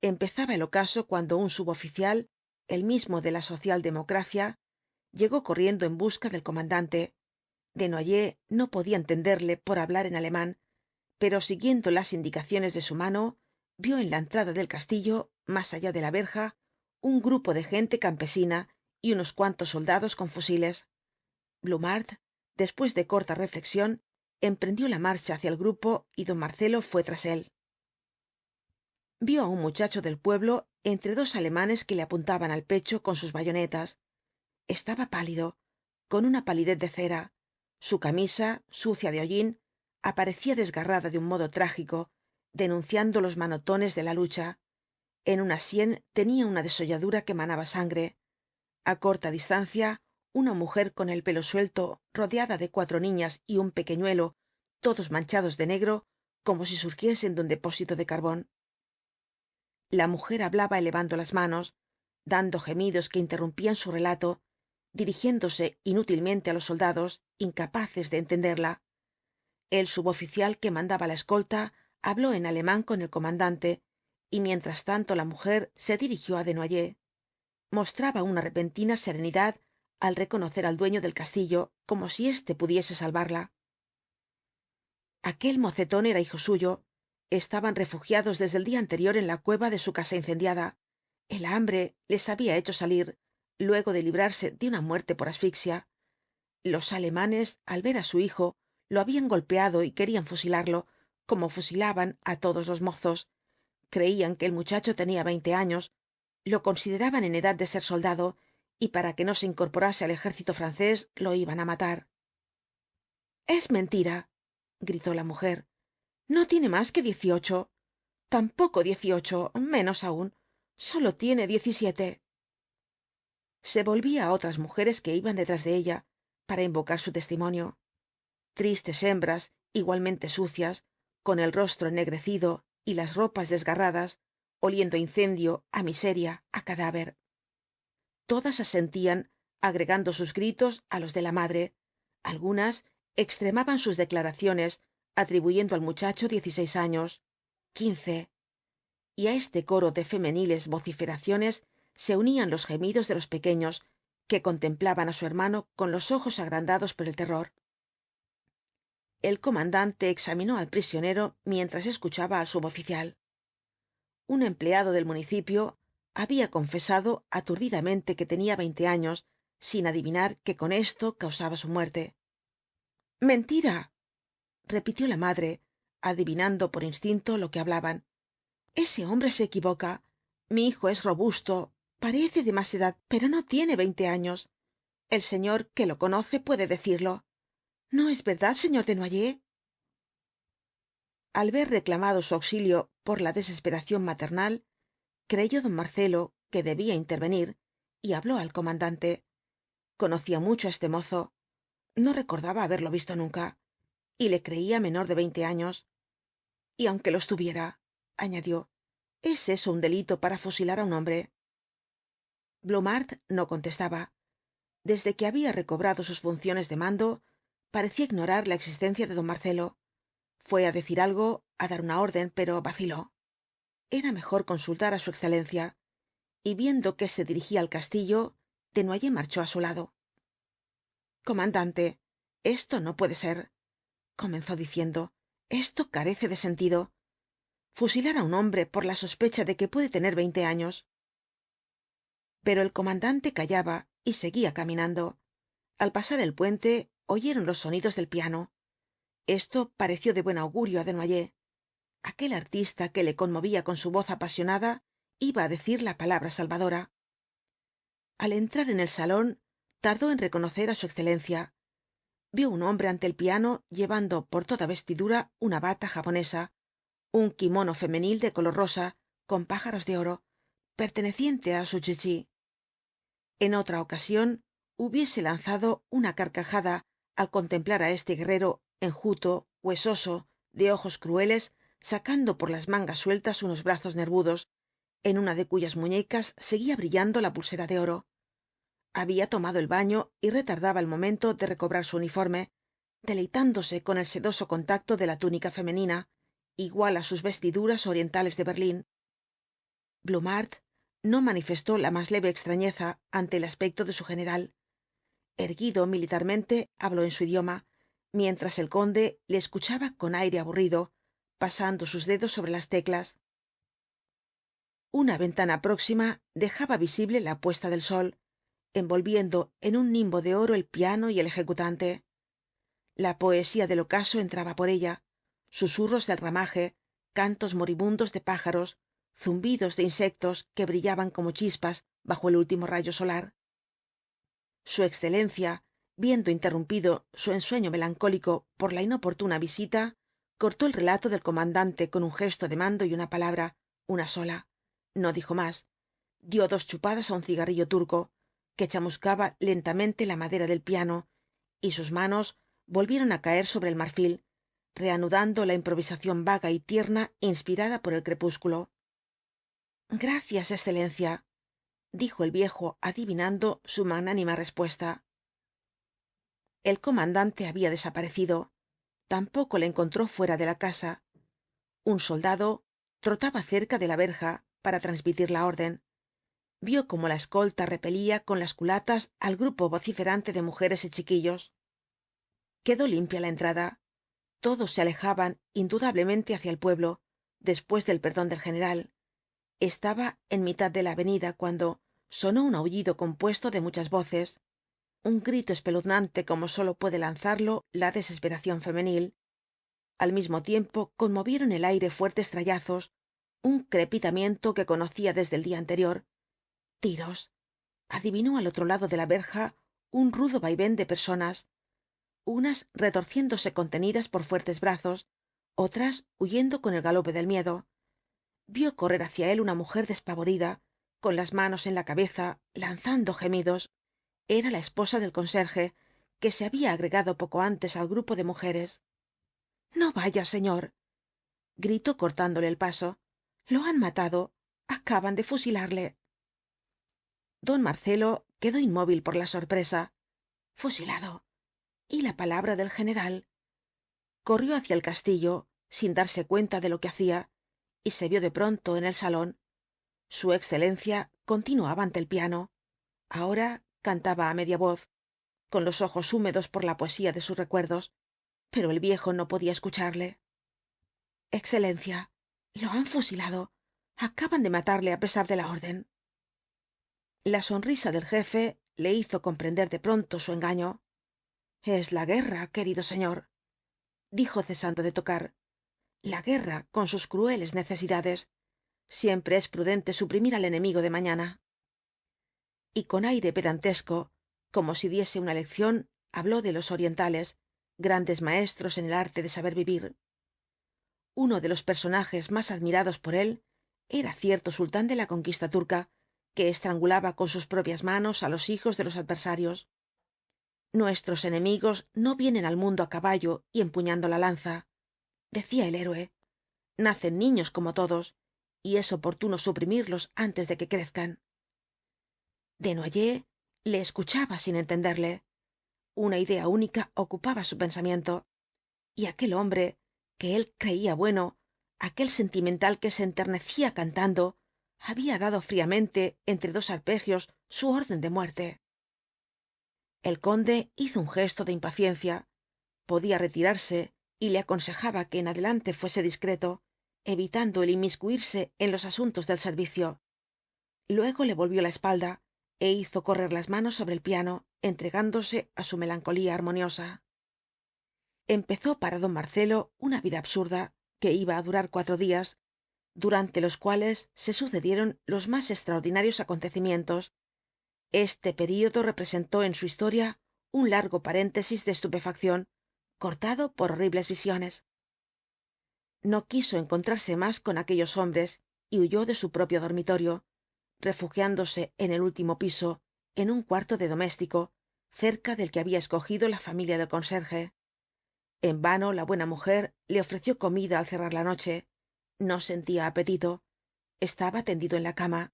Speaker 1: Empezaba el ocaso cuando un suboficial, el mismo de la socialdemocracia, llegó corriendo en busca del comandante. Desnoyers no podía entenderle por hablar en alemán, pero siguiendo las indicaciones de su mano, vio en la entrada del castillo, más allá de la verja, un grupo de gente campesina y unos cuantos soldados con fusiles. Blumhardt, después de corta reflexión, emprendió la marcha hacia el grupo y don Marcelo fué tras él. Vio á un muchacho del pueblo entre dos alemanes que le apuntaban al pecho con sus bayonetas. Estaba pálido, con una palidez de cera. Su camisa, sucia de hollín, aparecía desgarrada de un modo trágico, denunciando los manotones de la lucha. En una sien tenía una desolladura que manaba sangre. A corta distancia, una mujer con el pelo suelto, rodeada de 4 niñas y un pequeñuelo, todos manchados de negro, como si surgiesen de un depósito de carbón. La mujer hablaba elevando las manos, dando gemidos que interrumpían su relato, dirigiéndose inútilmente á los soldados, incapaces de entenderla. El suboficial que mandaba la escolta habló en alemán con el comandante, y mientras tanto la mujer se dirigió á Desnoyers. Mostraba una repentina serenidad al reconocer al dueño del castillo, como si éste pudiese salvarla. Aquel mocetón era hijo suyo. Estaban refugiados desde el día anterior en la cueva de su casa incendiada. El hambre les había hecho salir, luego de librarse de una muerte por asfixia. Los alemanes, al ver á su hijo, lo habían golpeado y querían fusilarlo, como fusilaban á todos los mozos. Creían que el muchacho tenía 20 años, lo consideraban en edad de ser soldado, y para que no se incorporase al ejército francés lo iban á matar. Es mentira, gritó la mujer. No tiene más que 18. Tampoco 18, menos aún. Solo tiene 17. Se volvía á otras mujeres que iban detrás de ella, para invocar su testimonio. Tristes hembras, igualmente sucias, con el rostro ennegrecido y las ropas desgarradas, oliendo a incendio, a miseria, a cadáver. Todas asentían, agregando sus gritos á los de la madre. Algunas extremaban sus declaraciones, atribuyendo al muchacho 16 años, 15, y a este coro de femeniles vociferaciones se unían los gemidos de los pequeños, que contemplaban á su hermano con los ojos agrandados por el terror. El comandante examinó al prisionero mientras escuchaba al suboficial. Un empleado del municipio había confesado aturdidamente que tenía 20 años, sin adivinar que con esto causaba su muerte. mentira, repitió la madre, adivinando por instinto lo que hablaban. Ese hombre se equivoca. Mi hijo es robusto, parece de más edad, pero no tiene 20 años. El señor que lo conoce puede decirlo. ¿No es verdad, señor Desnoyers? Al ver reclamado su auxilio por la desesperación maternal, creyó don Marcelo que debía intervenir y habló al comandante. Conocía mucho á este mozo, no recordaba haberlo visto nunca, y le creía menor de 20 años. Y aunque los tuviera, añadió, ¿es eso un delito para fusilar a un hombre? Blumhardt no contestaba. Desde que había recobrado sus funciones de mando, parecía ignorar la existencia de don Marcelo. Fué á decir algo, á dar una orden, pero vaciló. Era mejor consultar á su excelencia, y viendo que se dirigía al castillo, Desnoyers marchó á su lado. comandante, esto no puede ser, comenzó diciendo, esto carece de sentido. Fusilar á un hombre por la sospecha de que puede tener 20 años. Pero el comandante callaba y seguía caminando. Al pasar el puente, oyeron los sonidos del piano. Esto pareció de buen augurio á Desnoyers. Aquel artista que le conmovía con su voz apasionada iba á decir la palabra salvadora. Al entrar en el salón, tardó en reconocer á su excelencia. Vio un hombre ante el piano llevando por toda vestidura una bata japonesa, un kimono femenil de color rosa, con pájaros de oro, perteneciente á su chichi. En otra ocasión hubiese lanzado una carcajada al contemplar á este guerrero enjuto, huesoso, de ojos crueles, sacando por las mangas sueltas unos brazos nervudos, en una de cuyas muñecas seguía brillando la pulsera de oro. Había tomado el baño y retardaba el momento de recobrar su uniforme, deleitándose con el sedoso contacto de la túnica femenina, igual á sus vestiduras orientales de Berlín. Blumhardt no manifestó la más leve extrañeza ante el aspecto de su general. Erguido militarmente, habló en su idioma, mientras el conde le escuchaba con aire aburrido, pasando sus dedos sobre las teclas. Una ventana próxima dejaba visible la puesta del sol, envolviendo en un nimbo de oro el piano y el ejecutante. La poesía del ocaso entraba por ella, susurros del ramaje, cantos moribundos de pájaros, zumbidos de insectos que brillaban como chispas bajo el último rayo solar. Su excelencia, viendo interrumpido su ensueño melancólico por la inoportuna visita, cortó el relato del comandante con un gesto de mando y una palabra, una sola. No dijo más. Dio 2 chupadas á un cigarrillo turco, que chamuscaba lentamente la madera del piano, y sus manos volvieron á caer sobre el marfil, reanudando la improvisación vaga y tierna inspirada por el crepúsculo. gracias excelencia, dijo el viejo adivinando su magnánima respuesta. El comandante había desaparecido. Tampoco le encontró fuera de la casa. Un soldado trotaba cerca de la verja para transmitir la orden. Vio cómo la escolta repelía con las culatas al grupo vociferante de mujeres y chiquillos. Quedó limpia la entrada. Todos se alejaban indudablemente hacia el pueblo, después del perdón del general. Estaba en mitad de la avenida cuando sonó un aullido compuesto de muchas voces, un grito espeluznante como sólo puede lanzarlo la desesperación femenil. Al mismo tiempo conmovieron el aire fuertes trallazos, un crepitamiento que conocía desde el día anterior. Tiros. Adivinó al otro lado de la verja un rudo vaivén de personas, unas retorciéndose contenidas por fuertes brazos, otras huyendo con el galope del miedo. Vio correr hacia él una mujer despavorida, con las manos en la cabeza, lanzando gemidos. Era la esposa del conserje, que se había agregado poco antes al grupo de mujeres. no vaya, señor, gritó cortándole el paso. lo han matado. Acaban de fusilarle. Don Marcelo quedó inmóvil por la sorpresa. Fusilado. y la palabra del general. corrió hacia el castillo sin darse cuenta de lo que hacía y se vio de pronto en el salón. Su excelencia continuaba ante el piano. Ahora cantaba á media voz, con los ojos húmedos por la poesía de sus recuerdos, pero el viejo no podía escucharle. excelencia, lo han fusilado. Acaban de matarle á pesar de la orden. La sonrisa del jefe le hizo comprender de pronto su engaño. Es la guerra, querido señor, dijo cesando de tocar. La guerra con sus crueles necesidades. Siempre es prudente suprimir al enemigo de mañana. Y con aire pedantesco, como si diese una lección, habló de los orientales, grandes maestros en el arte de saber vivir. Uno de los personajes más admirados por él era cierto sultán de la conquista turca, que estrangulaba con sus propias manos á los hijos de los adversarios. Nuestros enemigos no vienen al mundo á caballo y empuñando la lanza, decía el héroe. Nacen niños como todos, y es oportuno suprimirlos antes de que crezcan. Desnoyers le escuchaba sin entenderle. Una idea única ocupaba su pensamiento. Y aquel hombre, que él creía bueno, aquel sentimental que se enternecía cantando, había dado fríamente, entre dos arpegios, su orden de muerte. El conde hizo un gesto de impaciencia. Podía retirarse, y le aconsejaba que en adelante fuese discreto, evitando el inmiscuirse en los asuntos del servicio. Luego le volvió la espalda, e hizo correr las manos sobre el piano, entregándose á su melancolía armoniosa. Empezó para don Marcelo una vida absurda, que iba á durar 4 días, durante los cuales se sucedieron los más extraordinarios acontecimientos. Este período representó en su historia un largo paréntesis de estupefacción, cortado por horribles visiones. No quiso encontrarse más con aquellos hombres y huyó de su propio dormitorio, refugiándose en el último piso, en un cuarto de doméstico, cerca del que había escogido la familia del conserje. En vano la buena mujer le ofreció comida al cerrar la noche. No sentía apetito. Estaba tendido en la cama.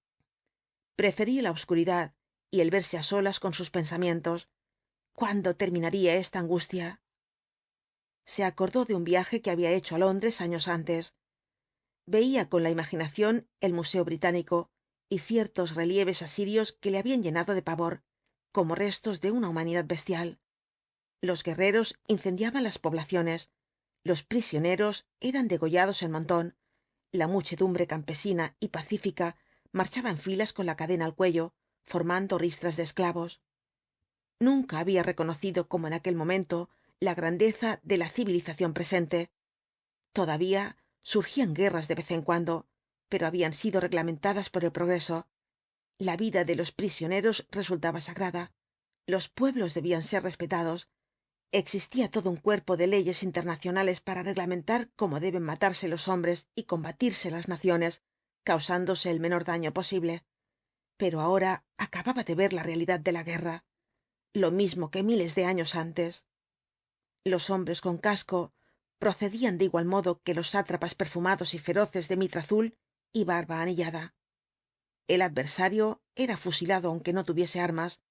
Speaker 1: Prefería la obscuridad y el verse á solas con sus pensamientos. ¿Cuándo terminaría esta angustia? Se acordó de un viaje que había hecho á Londres años antes. Veía con la imaginación el Museo Británico y ciertos relieves asirios que le habían llenado de pavor, como restos de una humanidad bestial. Los guerreros incendiaban las poblaciones, los prisioneros eran degollados en montón, la muchedumbre campesina y pacífica marchaba en filas con la cadena al cuello, formando ristras de esclavos. Nunca había reconocido como en aquel momento la grandeza de la civilización presente. Todavía surgían guerras de vez en cuando, pero habían sido reglamentadas por el progreso. La vida de los prisioneros resultaba sagrada. Los pueblos debían ser respetados. Existía todo un cuerpo de leyes internacionales para reglamentar cómo deben matarse los hombres y combatirse las naciones, causándose el menor daño posible. Pero ahora acababa de ver la realidad de la guerra, lo mismo que miles de años antes. Los hombres con casco procedían de igual modo que los sátrapas perfumados y feroces de mitra azul y barba anillada. El adversario era fusilado aunque no tuviese armas.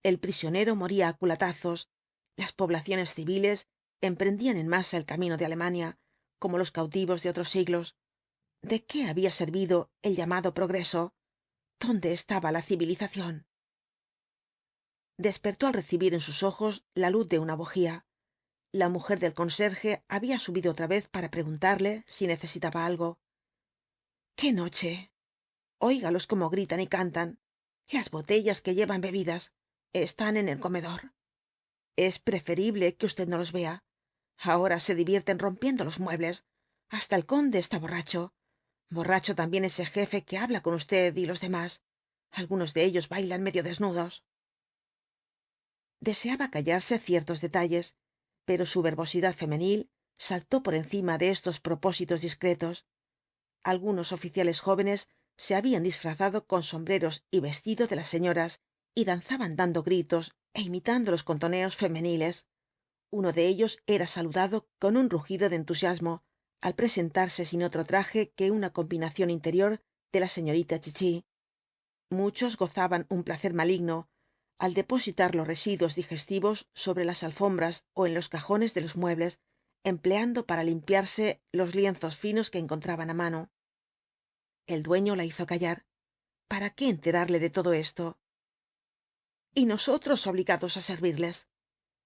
Speaker 1: El prisionero moría á culatazos. Las poblaciones civiles emprendían en masa el camino de Alemania, como los cautivos de otros siglos. ¿De qué había servido el llamado progreso? ¿Dónde estaba la civilización? Despertó al recibir en sus ojos la luz de una bujía. La mujer del conserje había subido otra vez para preguntarle si necesitaba algo. ¡Qué noche! Óigalos cómo gritan y cantan. Las botellas que llevan bebidas están en el comedor. Es preferible que usted no los vea. Ahora se divierten rompiendo los muebles. Hasta el conde está borracho. Borracho también ese jefe que habla con usted y los demás. Algunos de ellos bailan medio desnudos. Deseaba callarse ciertos detalles, pero su verbosidad femenil saltó por encima de estos propósitos discretos. Algunos oficiales jóvenes se habían disfrazado con sombreros y vestido de las señoras y danzaban dando gritos e imitando los contoneos femeniles. Uno de ellos era saludado con un rugido de entusiasmo al presentarse sin otro traje que una combinación interior de la señorita chichi. Muchos gozaban un placer maligno al depositar los residuos digestivos sobre las alfombras o en los cajones de los muebles, empleando para limpiarse los lienzos finos que encontraban á mano. El dueño la hizo callar. ¿Para qué enterarle de todo esto? Y nosotros obligados á servirles,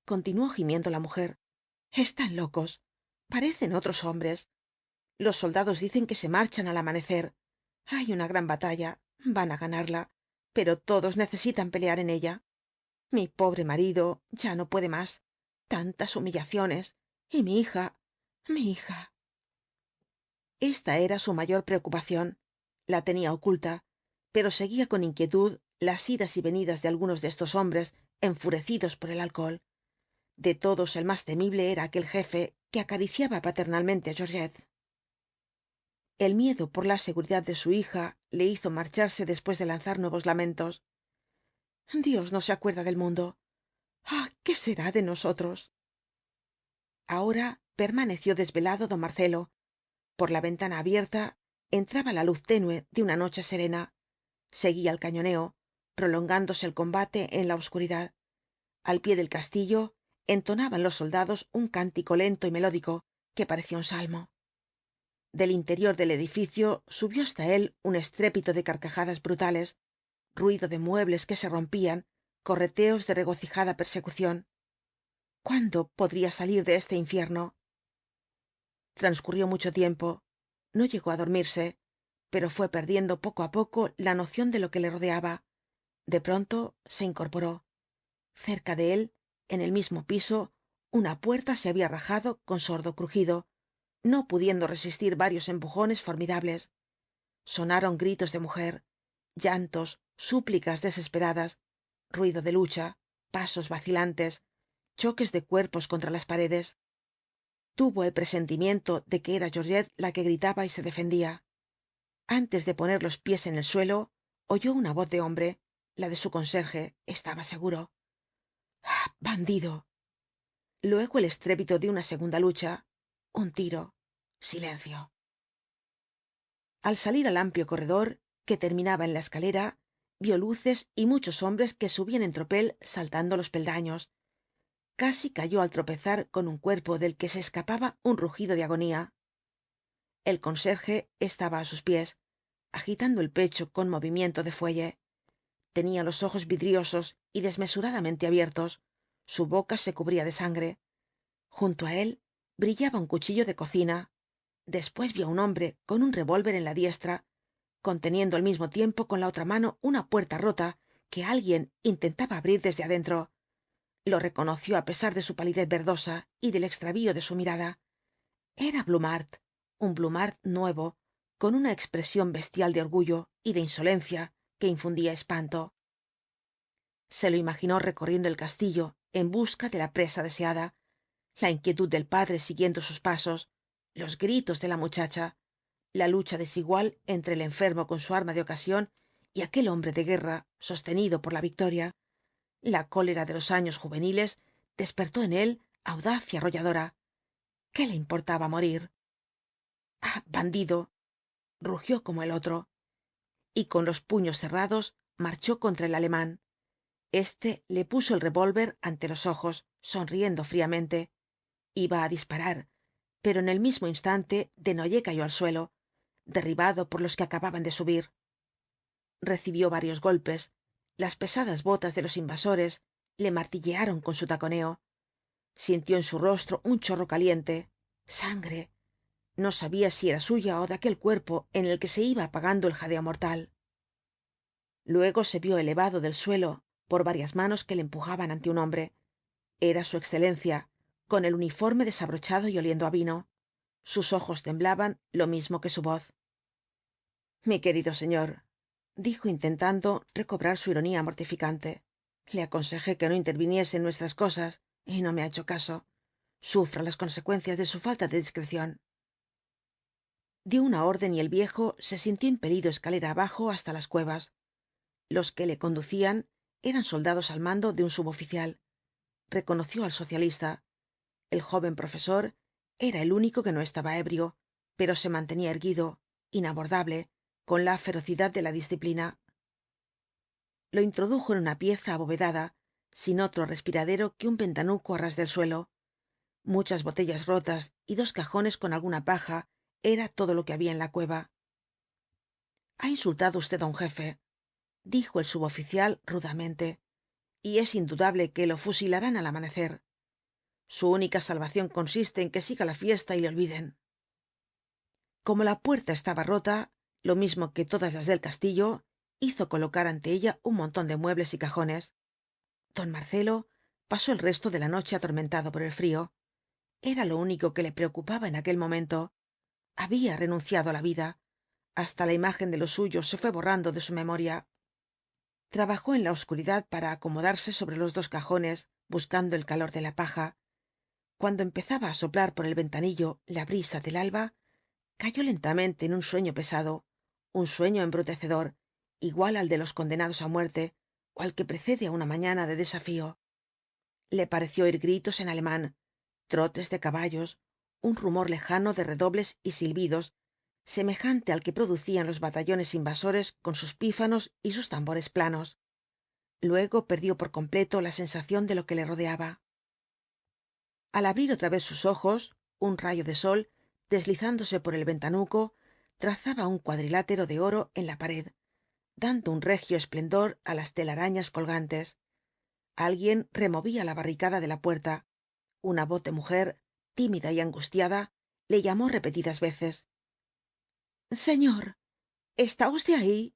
Speaker 1: continuó gimiendo la mujer. Están locos. Parecen otros hombres. Los soldados dicen que se marchan al amanecer. Hay una gran batalla. Van á ganarla. Pero todos necesitan pelear en ella. Mi pobre marido ya no puede más. Tantas humillaciones. Y mi hija. Mi hija. Esta era su mayor preocupación. La tenía oculta, pero seguía con inquietud las idas y venidas de algunos de estos hombres enfurecidos por el alcohol. De todos el más temible era aquel jefe que acariciaba paternalmente á Georgette. El miedo por la seguridad de su hija le hizo marcharse después de lanzar nuevos lamentos. Dios no se acuerda del mundo. Ah, ¿qué será de nosotros? Ahora permaneció desvelado don Marcelo. Por la ventana abierta entraba la luz tenue de una noche serena. Seguía el cañoneo, prolongándose el combate en la obscuridad. Al pie del castillo entonaban los soldados un cántico lento y melódico que parecía un salmo. Del interior del edificio subió hasta él un estrépito de carcajadas brutales, ruido de muebles que se rompían, correteos de regocijada persecución. ¿Cuándo podría salir de este infierno? Transcurrió mucho tiempo. No llegó á dormirse, pero fué perdiendo poco á poco la noción de lo que le rodeaba. De pronto se incorporó. Cerca de él, en el mismo piso, una puerta se había rajado con sordo crujido, no pudiendo resistir varios empujones formidables. Sonaron gritos de mujer, llantos, súplicas desesperadas, ruido de lucha, pasos vacilantes, choques de cuerpos contra las paredes. Tuvo el presentimiento de que era Georgette la que gritaba y se defendía. Antes de poner los pies en el suelo, oyó una voz de hombre, la de su conserje, estaba seguro. ¡Ah, bandido! Luego el estrépito de una segunda lucha. Un tiro. Silencio. Al salir al amplio corredor, que terminaba en la escalera, vio luces y muchos hombres que subían en tropel saltando los peldaños. Casi cayó al tropezar con un cuerpo del que se escapaba un rugido de agonía. El conserje estaba á sus pies, agitando el pecho con movimiento de fuelle. Tenía los ojos vidriosos y desmesuradamente abiertos. Su boca se cubría de sangre. Junto á él brillaba un cuchillo de cocina. Después vio á un hombre con un revólver en la diestra, conteniendo al mismo tiempo con la otra mano una puerta rota que alguien intentaba abrir desde adentro. Lo reconoció á pesar de su palidez verdosa y del extravío de su mirada. Era Blumhardt, un Blumhardt nuevo, con una expresión bestial de orgullo y de insolencia que infundía espanto. Se lo imaginó recorriendo el castillo en busca de la presa deseada, la inquietud del padre siguiendo sus pasos, los gritos de la muchacha, la lucha desigual entre el enfermo con su arma de ocasión y aquel hombre de guerra sostenido por la victoria. La cólera de los años juveniles despertó en él audacia arrolladora. ¿Qué le importaba morir? ¡Ah, bandido! Rugió como el otro, y con los puños cerrados marchó contra el alemán. Este le puso el revólver ante los ojos, sonriendo fríamente. Iba á disparar, pero en el mismo instante Desnoyers cayó al suelo, derribado por los que acababan de subir. Recibió varios golpes. Las pesadas botas de los invasores le martillearon con su taconeo. Sintió en su rostro un chorro caliente. Sangre. No sabía si era suya o de aquel cuerpo en el que se iba apagando el jadeo mortal. Luego se vio elevado del suelo por varias manos que le empujaban ante un hombre. Era su excelencia, con el uniforme desabrochado y oliendo á vino. Sus ojos temblaban lo mismo que su voz. Mi querido señor, dijo intentando recobrar su ironía mortificante, le aconsejé que no interviniese en nuestras cosas y no me ha hecho caso. Sufra las consecuencias de su falta de discreción. Dio una orden y el viejo se sintió impelido escalera abajo hasta las cuevas. Los que le conducían eran soldados al mando de un suboficial. Reconoció al socialista. El joven profesor era el único que no estaba ebrio, pero se mantenía erguido, inabordable, con la ferocidad de la disciplina. Lo introdujo en una pieza abovedada, sin otro respiradero que un ventanuco a ras del suelo. Muchas botellas rotas y 2 cajones con alguna paja era todo lo que había en la cueva. Ha insultado usted á un jefe, dijo el suboficial rudamente, y es indudable que lo fusilarán al amanecer. Su única salvación consiste en que siga la fiesta y le olviden. Como la puerta estaba rota, lo mismo que todas las del castillo, hizo colocar ante ella un montón de muebles y cajones. Don Marcelo pasó el resto de la noche atormentado por el frío. Era lo único que le preocupaba en aquel momento. Había renunciado á la vida. Hasta la imagen de los suyos se fué borrando de su memoria. Trabajó en la oscuridad para acomodarse sobre los 2 cajones, buscando el calor de la paja. Cuando empezaba á soplar por el ventanillo la brisa del alba, cayó lentamente en un sueño pesado, un sueño embrutecedor, igual al de los condenados á muerte, o al que precede á una mañana de desafío. Le pareció oír gritos en alemán, trotes de caballos, un rumor lejano de redobles y silbidos, semejante al que producían los batallones invasores con sus pífanos y sus tambores planos. Luego perdió por completo la sensación de lo que le rodeaba. Al abrir otra vez sus ojos, un rayo de sol, deslizándose por el ventanuco, trazaba un cuadrilátero de oro en la pared, dando un regio esplendor á las telarañas colgantes. Alguien removía la barricada de la puerta. Una voz de mujer, tímida y angustiada, le llamó repetidas veces. Señor, ¿está usted ahí?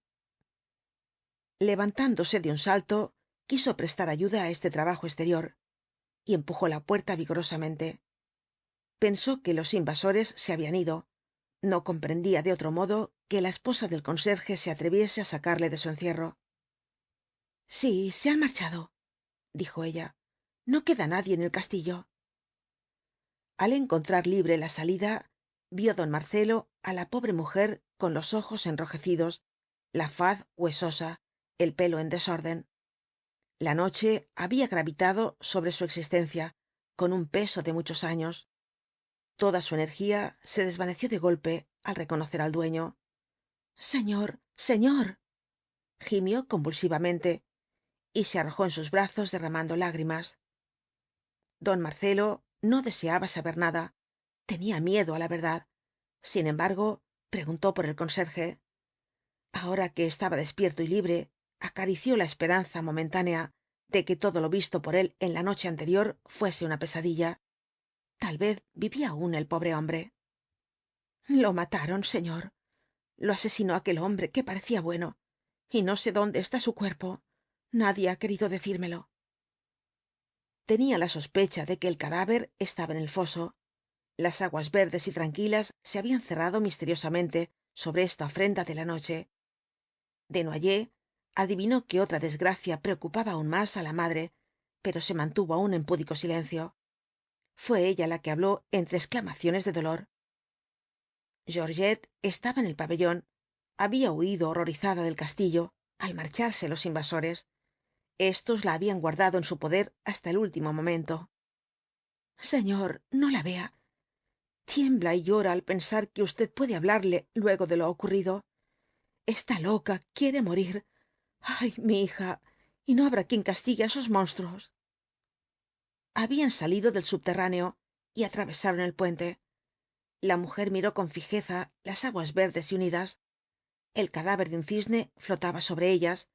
Speaker 1: Levantándose de un salto, quiso prestar ayuda á este trabajo exterior, y empujó la puerta vigorosamente. Pensó que los invasores se habían ido. No comprendía de otro modo que la esposa del conserje se atreviese á sacarle de su encierro. Sí, se han marchado, dijo ella. No queda nadie en el castillo. Al encontrar libre la salida, vio don Marcelo á la pobre mujer con los ojos enrojecidos, la faz huesosa, el pelo en desorden. La noche había gravitado sobre su existencia con un peso de muchos años. Toda su energía se desvaneció de golpe al reconocer al dueño. Señor, señor, gimió convulsivamente y se arrojó en sus brazos derramando lágrimas. Don Marcelo no deseaba saber nada, tenía miedo á la verdad. Sin embargo, preguntó por el conserje. Ahora que estaba despierto y libre, acarició la esperanza momentánea de que todo lo visto por él en la noche anterior fuese una pesadilla. Tal vez vivía aún el pobre hombre. Lo mataron, señor. Lo asesinó aquel hombre que parecía bueno. Y no sé dónde está su cuerpo. Nadie ha querido decírmelo. Tenía la sospecha de que el cadáver estaba en el foso. Las aguas verdes y tranquilas se habían cerrado misteriosamente sobre esta ofrenda de la noche. Desnoyers adivinó que otra desgracia preocupaba aún más á la madre, pero se mantuvo aún en púdico silencio. Fué ella la que habló entre exclamaciones de dolor. Georgette estaba en el pabellón. Había huido horrorizada del castillo al marcharse los invasores. Estos la habían guardado en su poder hasta el último momento. Señor, no la vea. Tiembla y llora al pensar que usted puede hablarle luego de lo ocurrido. Está loca, quiere morir. Ay, mi hija, y no habrá quien castigue a esos monstruos. Habían salido del subterráneo y atravesaron el puente. La mujer miró con fijeza las aguas verdes y unidas. El cadáver de un cisne flotaba sobre ellas.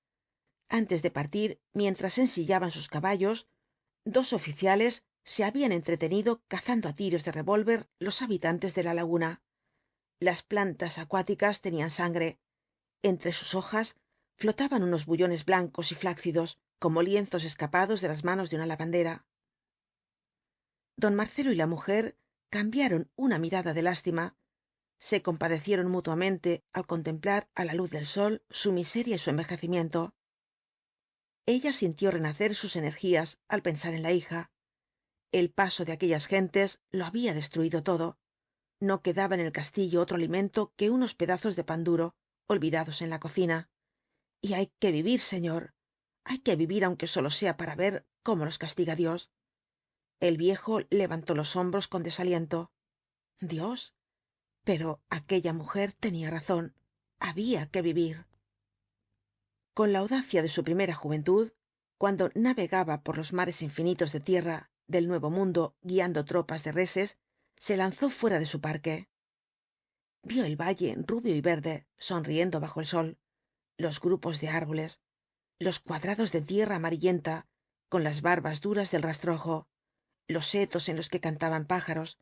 Speaker 1: Antes de partir, mientras ensillaban sus caballos, 2 oficiales se habían entretenido cazando a tiros de revólver los habitantes de la laguna. Las plantas acuáticas tenían sangre. Entre sus hojas flotaban unos bullones blancos y flácidos, como lienzos escapados de las manos de una lavandera. Don Marcelo y la mujer cambiaron una mirada de lástima. Se compadecieron mutuamente al contemplar á la luz del sol su miseria y su envejecimiento. Ella sintió renacer sus energías al pensar en la hija. El paso de aquellas gentes lo había destruido todo. No quedaba en el castillo otro alimento que unos pedazos de pan duro, olvidados en la cocina. Y hay que vivir, señor. Hay que vivir aunque solo sea para ver cómo los castiga Dios. El viejo levantó los hombros con desaliento. ¿Dios? Pero aquella mujer tenía razón. Había que vivir. Con la audacia de su primera juventud, cuando navegaba por los mares infinitos de tierra, del Nuevo Mundo guiando tropas de reses, se lanzó fuera de su parque. Vio el valle rubio y verde, sonriendo bajo el sol, los grupos de árboles, los cuadrados de tierra amarillenta, con las barbas duras del rastrojo, los setos en los que cantaban pájaros,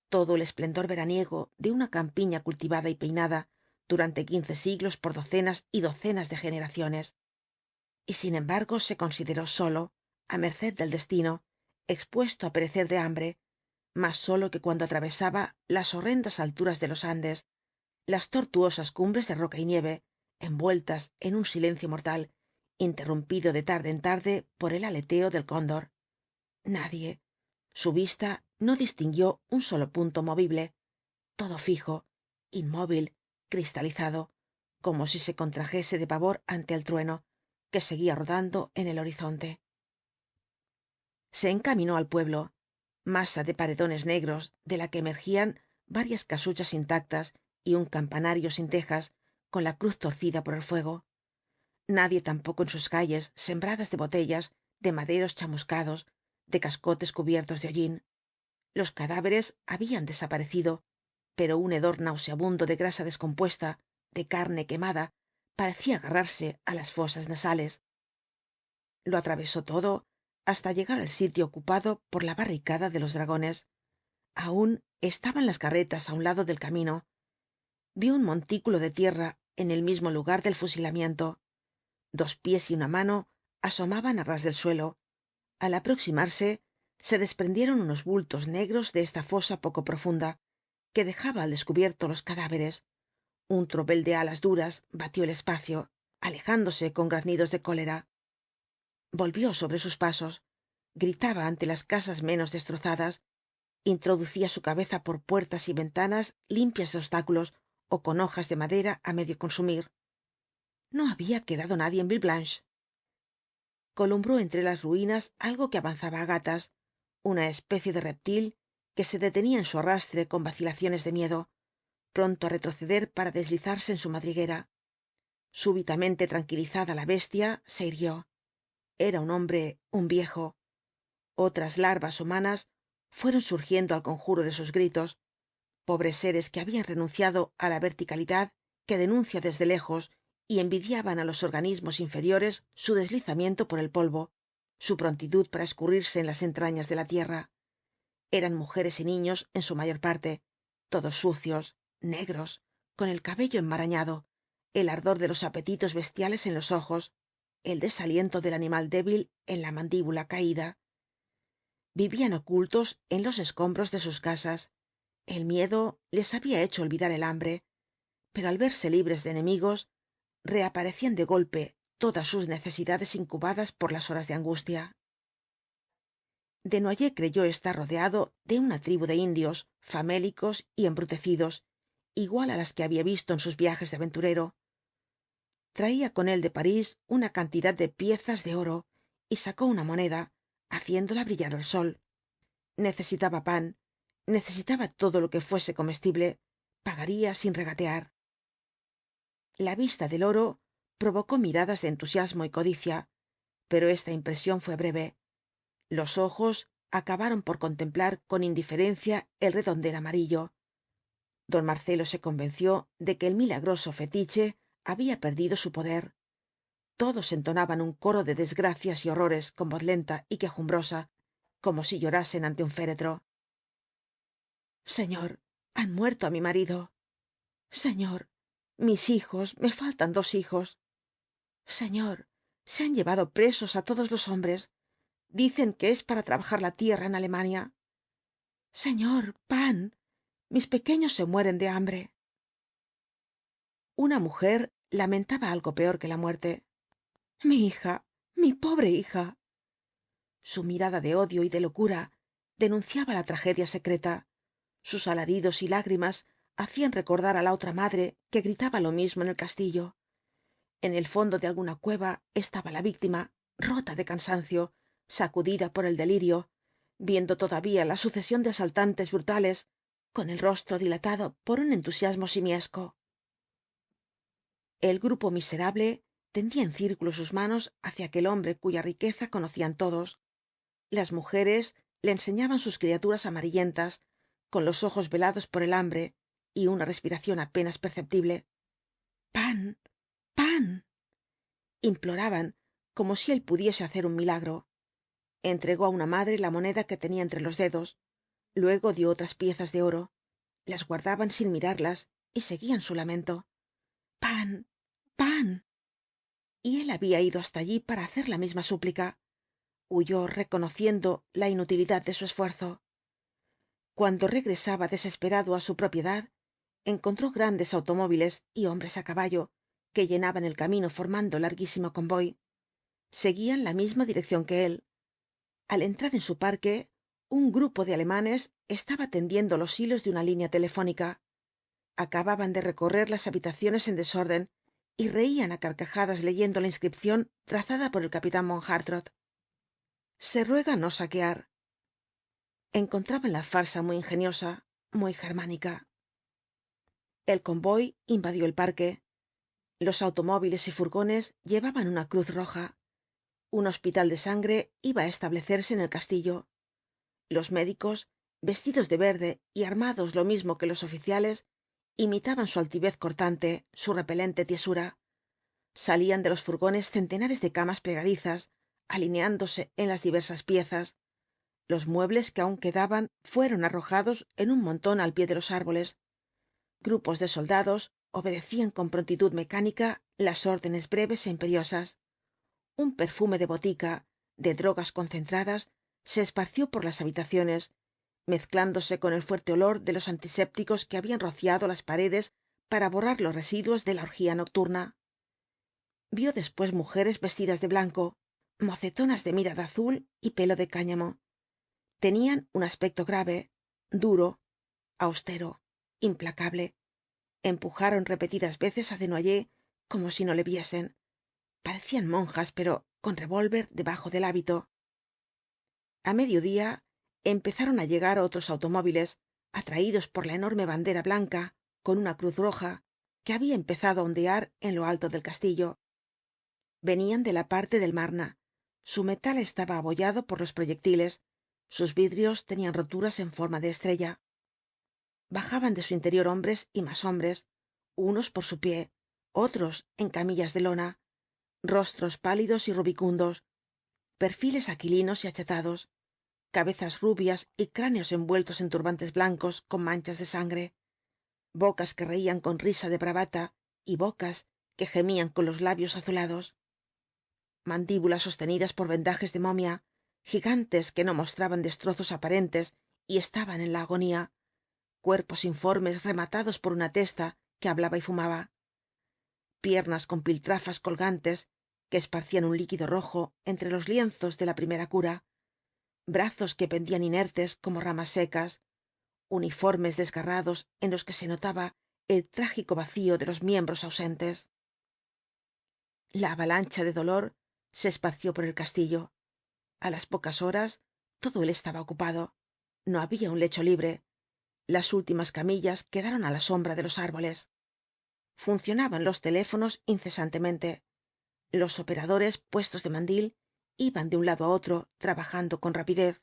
Speaker 1: todo el esplendor veraniego de una campiña cultivada y peinada durante 15 siglos por docenas y docenas de generaciones. Y sin embargo se consideró solo, á merced del destino, expuesto á perecer de hambre, más solo que cuando atravesaba las horrendas alturas de los Andes, las tortuosas cumbres de roca y nieve, envueltas en un silencio mortal, interrumpido de tarde en tarde por el aleteo del cóndor. Nadie. Su vista no distinguió un solo punto movible, todo fijo, inmóvil, cristalizado, como si se contrajese de pavor ante el trueno, que seguía rodando en el horizonte. Se encaminó al pueblo, masa de paredones negros de la que emergían varias casuchas intactas y un campanario sin tejas, con la cruz torcida por el fuego. Nadie tampoco en sus calles, sembradas de botellas, de maderos chamuscados, de cascotes cubiertos de hollín. Los cadáveres habían desaparecido, pero un hedor nauseabundo de grasa descompuesta, de carne quemada, parecía agarrarse á las fosas nasales. Lo atravesó todo hasta llegar al sitio ocupado por la barricada de los dragones. Aún estaban las carretas á un lado del camino. Vio un montículo de tierra en el mismo lugar del fusilamiento. 2 pies y una mano asomaban á ras del suelo. Al aproximarse, se desprendieron unos bultos negros de esta fosa poco profunda, que dejaba al descubierto los cadáveres. Un tropel de alas duras batió el espacio, alejándose con graznidos de cólera. Volvió sobre sus pasos, gritaba ante las casas menos destrozadas, introducía su cabeza por puertas y ventanas limpias de obstáculos o con hojas de madera á medio consumir. No había quedado nadie en Villeblanche. Columbró entre las ruinas algo que avanzaba á gatas, una especie de reptil que se detenía en su arrastre con vacilaciones de miedo, pronto á retroceder para deslizarse en su madriguera. Súbitamente tranquilizada la bestia, se irguió. Era un hombre, un viejo. Otras larvas humanas fueron surgiendo al conjuro de sus gritos, pobres seres que habían renunciado á la verticalidad que denuncia desde lejos y envidiaban á los organismos inferiores su deslizamiento por el polvo, su prontitud para escurrirse en las entrañas de la tierra. Eran mujeres y niños en su mayor parte, todos sucios, negros, con el cabello enmarañado, el ardor de los apetitos bestiales en los ojos, el desaliento del animal débil en la mandíbula caída. Vivían ocultos en los escombros de sus casas. El miedo les había hecho olvidar el hambre, pero al verse libres de enemigos, reaparecían de golpe todas sus necesidades incubadas por las horas de angustia. Desnoyers creyó estar rodeado de una tribu de indios, famélicos y embrutecidos, igual á las que había visto en sus viajes de aventurero. Traía con él de París una cantidad de piezas de oro y sacó una moneda, haciéndola brillar al sol. Necesitaba pan, necesitaba todo lo que fuese comestible, pagaría sin regatear. La vista del oro provocó miradas de entusiasmo y codicia, pero esta impresión fué breve. Los ojos acabaron por contemplar con indiferencia el redondel amarillo. Don Marcelo se convenció de que el milagroso fetiche había perdido su poder. Todos entonaban un coro de desgracias y horrores con voz lenta y quejumbrosa, como si llorasen ante un féretro. Señor, han muerto á mi marido. Señor, mis hijos, me faltan 2 hijos. Señor, se han llevado presos á todos los hombres. Dicen que es para trabajar la tierra en Alemania. Señor, pan. Mis pequeños se mueren de hambre. Una mujer lamentaba algo peor que la muerte. Mi hija, mi pobre hija. Su mirada de odio y de locura denunciaba la tragedia secreta. Sus alaridos y lágrimas hacían recordar á la otra madre que gritaba lo mismo en el castillo. En el fondo de alguna cueva estaba la víctima, rota de cansancio, sacudida por el delirio, viendo todavía la sucesión de asaltantes brutales, con el rostro dilatado por un entusiasmo simiesco. El grupo miserable tendía en círculo sus manos hacia aquel hombre cuya riqueza conocían todos. Las mujeres le enseñaban sus criaturas amarillentas, con los ojos velados por el hambre y una respiración apenas perceptible. pan pan imploraban, como si él pudiese hacer un milagro. Entregó á una madre la moneda que tenía entre los dedos, luego dio otras piezas de oro. Las guardaban sin mirarlas y seguían su lamento. pan pan y él había ido hasta allí para hacer la misma súplica. Huyó reconociendo la inutilidad de su esfuerzo. Cuando regresaba desesperado á su propiedad, encontró grandes automóviles y hombres á caballo que llenaban el camino formando larguísimo convoy. Seguían la misma dirección que él. Al entrar en su parque, un grupo de alemanes estaba tendiendo los hilos de una línea telefónica. Acababan de recorrer las habitaciones en desorden y reían á carcajadas leyendo la inscripción trazada por el capitán von hartrott: se ruega no saquear. Encontraban la farsa muy ingeniosa, muy germánica. El convoy invadió el parque. Los automóviles y furgones llevaban una cruz roja. Un hospital de sangre iba á establecerse en el castillo. Los médicos, vestidos de verde y armados lo mismo que los oficiales, imitaban su altivez cortante, su repelente tiesura. Salían de los furgones centenares de camas plegadizas, alineándose en las diversas piezas. Los muebles que aún quedaban fueron arrojados en un montón al pie de los árboles. Grupos de soldados obedecían con prontitud mecánica las órdenes breves é imperiosas. Un perfume de botica, de drogas concentradas, se esparció por las habitaciones, mezclándose con el fuerte olor de los antisépticos que habían rociado las paredes para borrar los residuos de la orgía nocturna. Vio después mujeres vestidas de blanco, mocetonas de mirada azul y pelo de cáñamo. Tenían un aspecto grave, duro, austero, implacable. Empujaron repetidas veces á Desnoyers como si no le viesen. Parecían monjas, pero con revólver debajo del hábito. A mediodía empezaron á llegar otros automóviles, atraídos por la enorme bandera blanca con una cruz roja que había empezado á ondear en lo alto del castillo. Venían de la parte del Marne. Su metal estaba abollado por los proyectiles, sus vidrios tenían roturas en forma de estrella. Bajaban de su interior hombres y más hombres, unos por su pie, otros en camillas de lona, rostros pálidos y rubicundos, perfiles aquilinos y achatados, cabezas rubias y cráneos envueltos en turbantes blancos con manchas de sangre, bocas que reían con risa de bravata y bocas que gemían con los labios azulados, mandíbulas sostenidas por vendajes de momia, gigantes que no mostraban destrozos aparentes y estaban en la agonía, cuerpos informes rematados por una testa que hablaba y fumaba, piernas con piltrafas colgantes que esparcían un líquido rojo entre los lienzos de la primera cura, brazos que pendían inertes como ramas secas, uniformes desgarrados en los que se notaba el trágico vacío de los miembros ausentes. La avalancha de dolor se esparció por el castillo. A las pocas horas todo él estaba ocupado. No había un lecho libre. Las últimas camillas quedaron á la sombra de los árboles. Funcionaban los teléfonos incesantemente. Los operadores, puestos de mandil, iban de un lado á otro, trabajando con rapidez.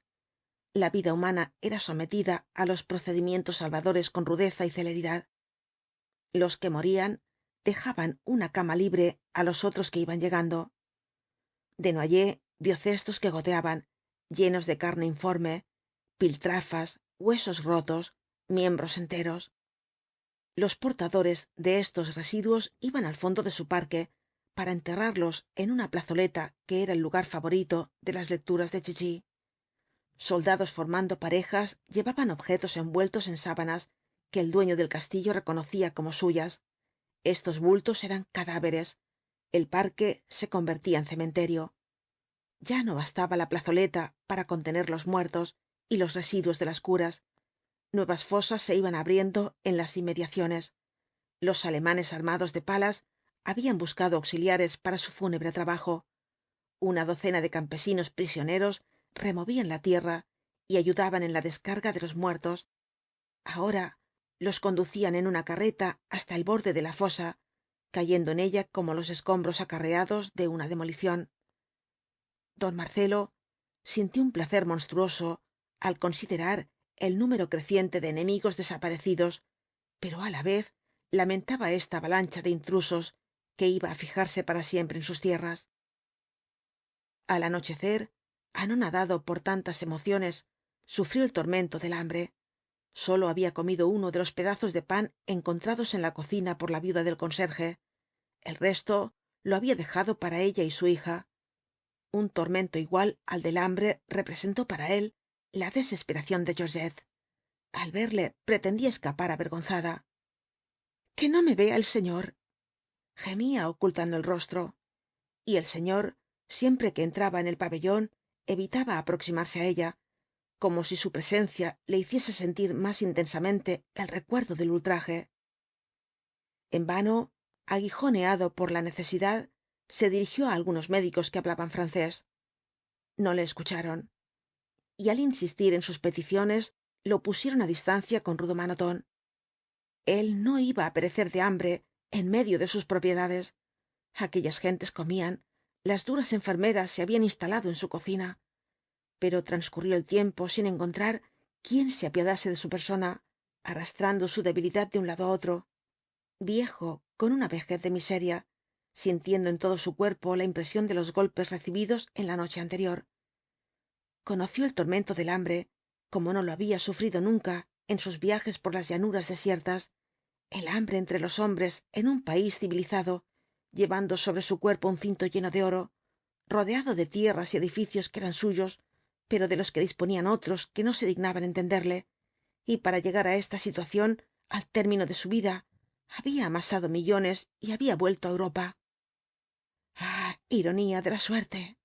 Speaker 1: La vida humana era sometida á los procedimientos salvadores con rudeza y celeridad. Los que morían dejaban una cama libre á los otros que iban llegando. Desnoyers vio cestos que goteaban, llenos de carne informe, piltrafas, huesos rotos, miembros enteros. Los portadores de estos residuos iban al fondo de su parque para enterrarlos en una plazoleta que era el lugar favorito de las lecturas de chichi. Soldados formando parejas llevaban objetos envueltos en sábanas que el dueño del castillo reconocía como suyas. Estos bultos eran cadáveres. El parque se convertía en cementerio. Ya no bastaba la plazoleta para contener los muertos y los residuos de las curas. Nuevas fosas se iban abriendo en las inmediaciones. Los alemanes armados de palas habían buscado auxiliares para su fúnebre trabajo. Una docena de campesinos prisioneros removían la tierra y ayudaban en la descarga de los muertos. Ahora los conducían en una carreta hasta el borde de la fosa, cayendo en ella como los escombros acarreados de una demolición. Don Marcelo sintió un placer monstruoso al considerar el número creciente de enemigos desaparecidos, pero á la vez lamentaba esta avalancha de intrusos que iba á fijarse para siempre en sus tierras. Al anochecer, anonadado por tantas emociones, sufrió el tormento del hambre. Sólo había comido uno de los pedazos de pan encontrados en la cocina por la viuda del conserje. El resto lo había dejado para ella y su hija. Un tormento igual al del hambre representó para él la desesperación de Georgette. Al verle pretendía escapar avergonzada. que no me vea el señor, gemía ocultando el rostro. Y el señor, siempre que entraba en el pabellón, evitaba aproximarse á ella, como si su presencia le hiciese sentir más intensamente el recuerdo del ultraje. En vano, aguijoneado por la necesidad, se dirigió á algunos médicos que hablaban francés. No le escucharon, y al insistir en sus peticiones, lo pusieron á distancia con rudo manotón. Él no iba á perecer de hambre en medio de sus propiedades. Aquellas gentes comían, las duras enfermeras se habían instalado en su cocina. Pero transcurrió el tiempo sin encontrar quien se apiadase de su persona, arrastrando su debilidad de un lado á otro, viejo, con una vejez de miseria, sintiendo en todo su cuerpo la impresión de los golpes recibidos en la noche anterior. Conoció el tormento del hambre, como no lo había sufrido nunca en sus viajes por las llanuras desiertas, el hambre entre los hombres en un país civilizado, llevando sobre su cuerpo un cinto lleno de oro, rodeado de tierras y edificios que eran suyos, pero de los que disponían otros que no se dignaban entenderle, y para llegar á esta situación, al término de su vida, había amasado millones y había vuelto á Europa. Ah, ironía de la suerte.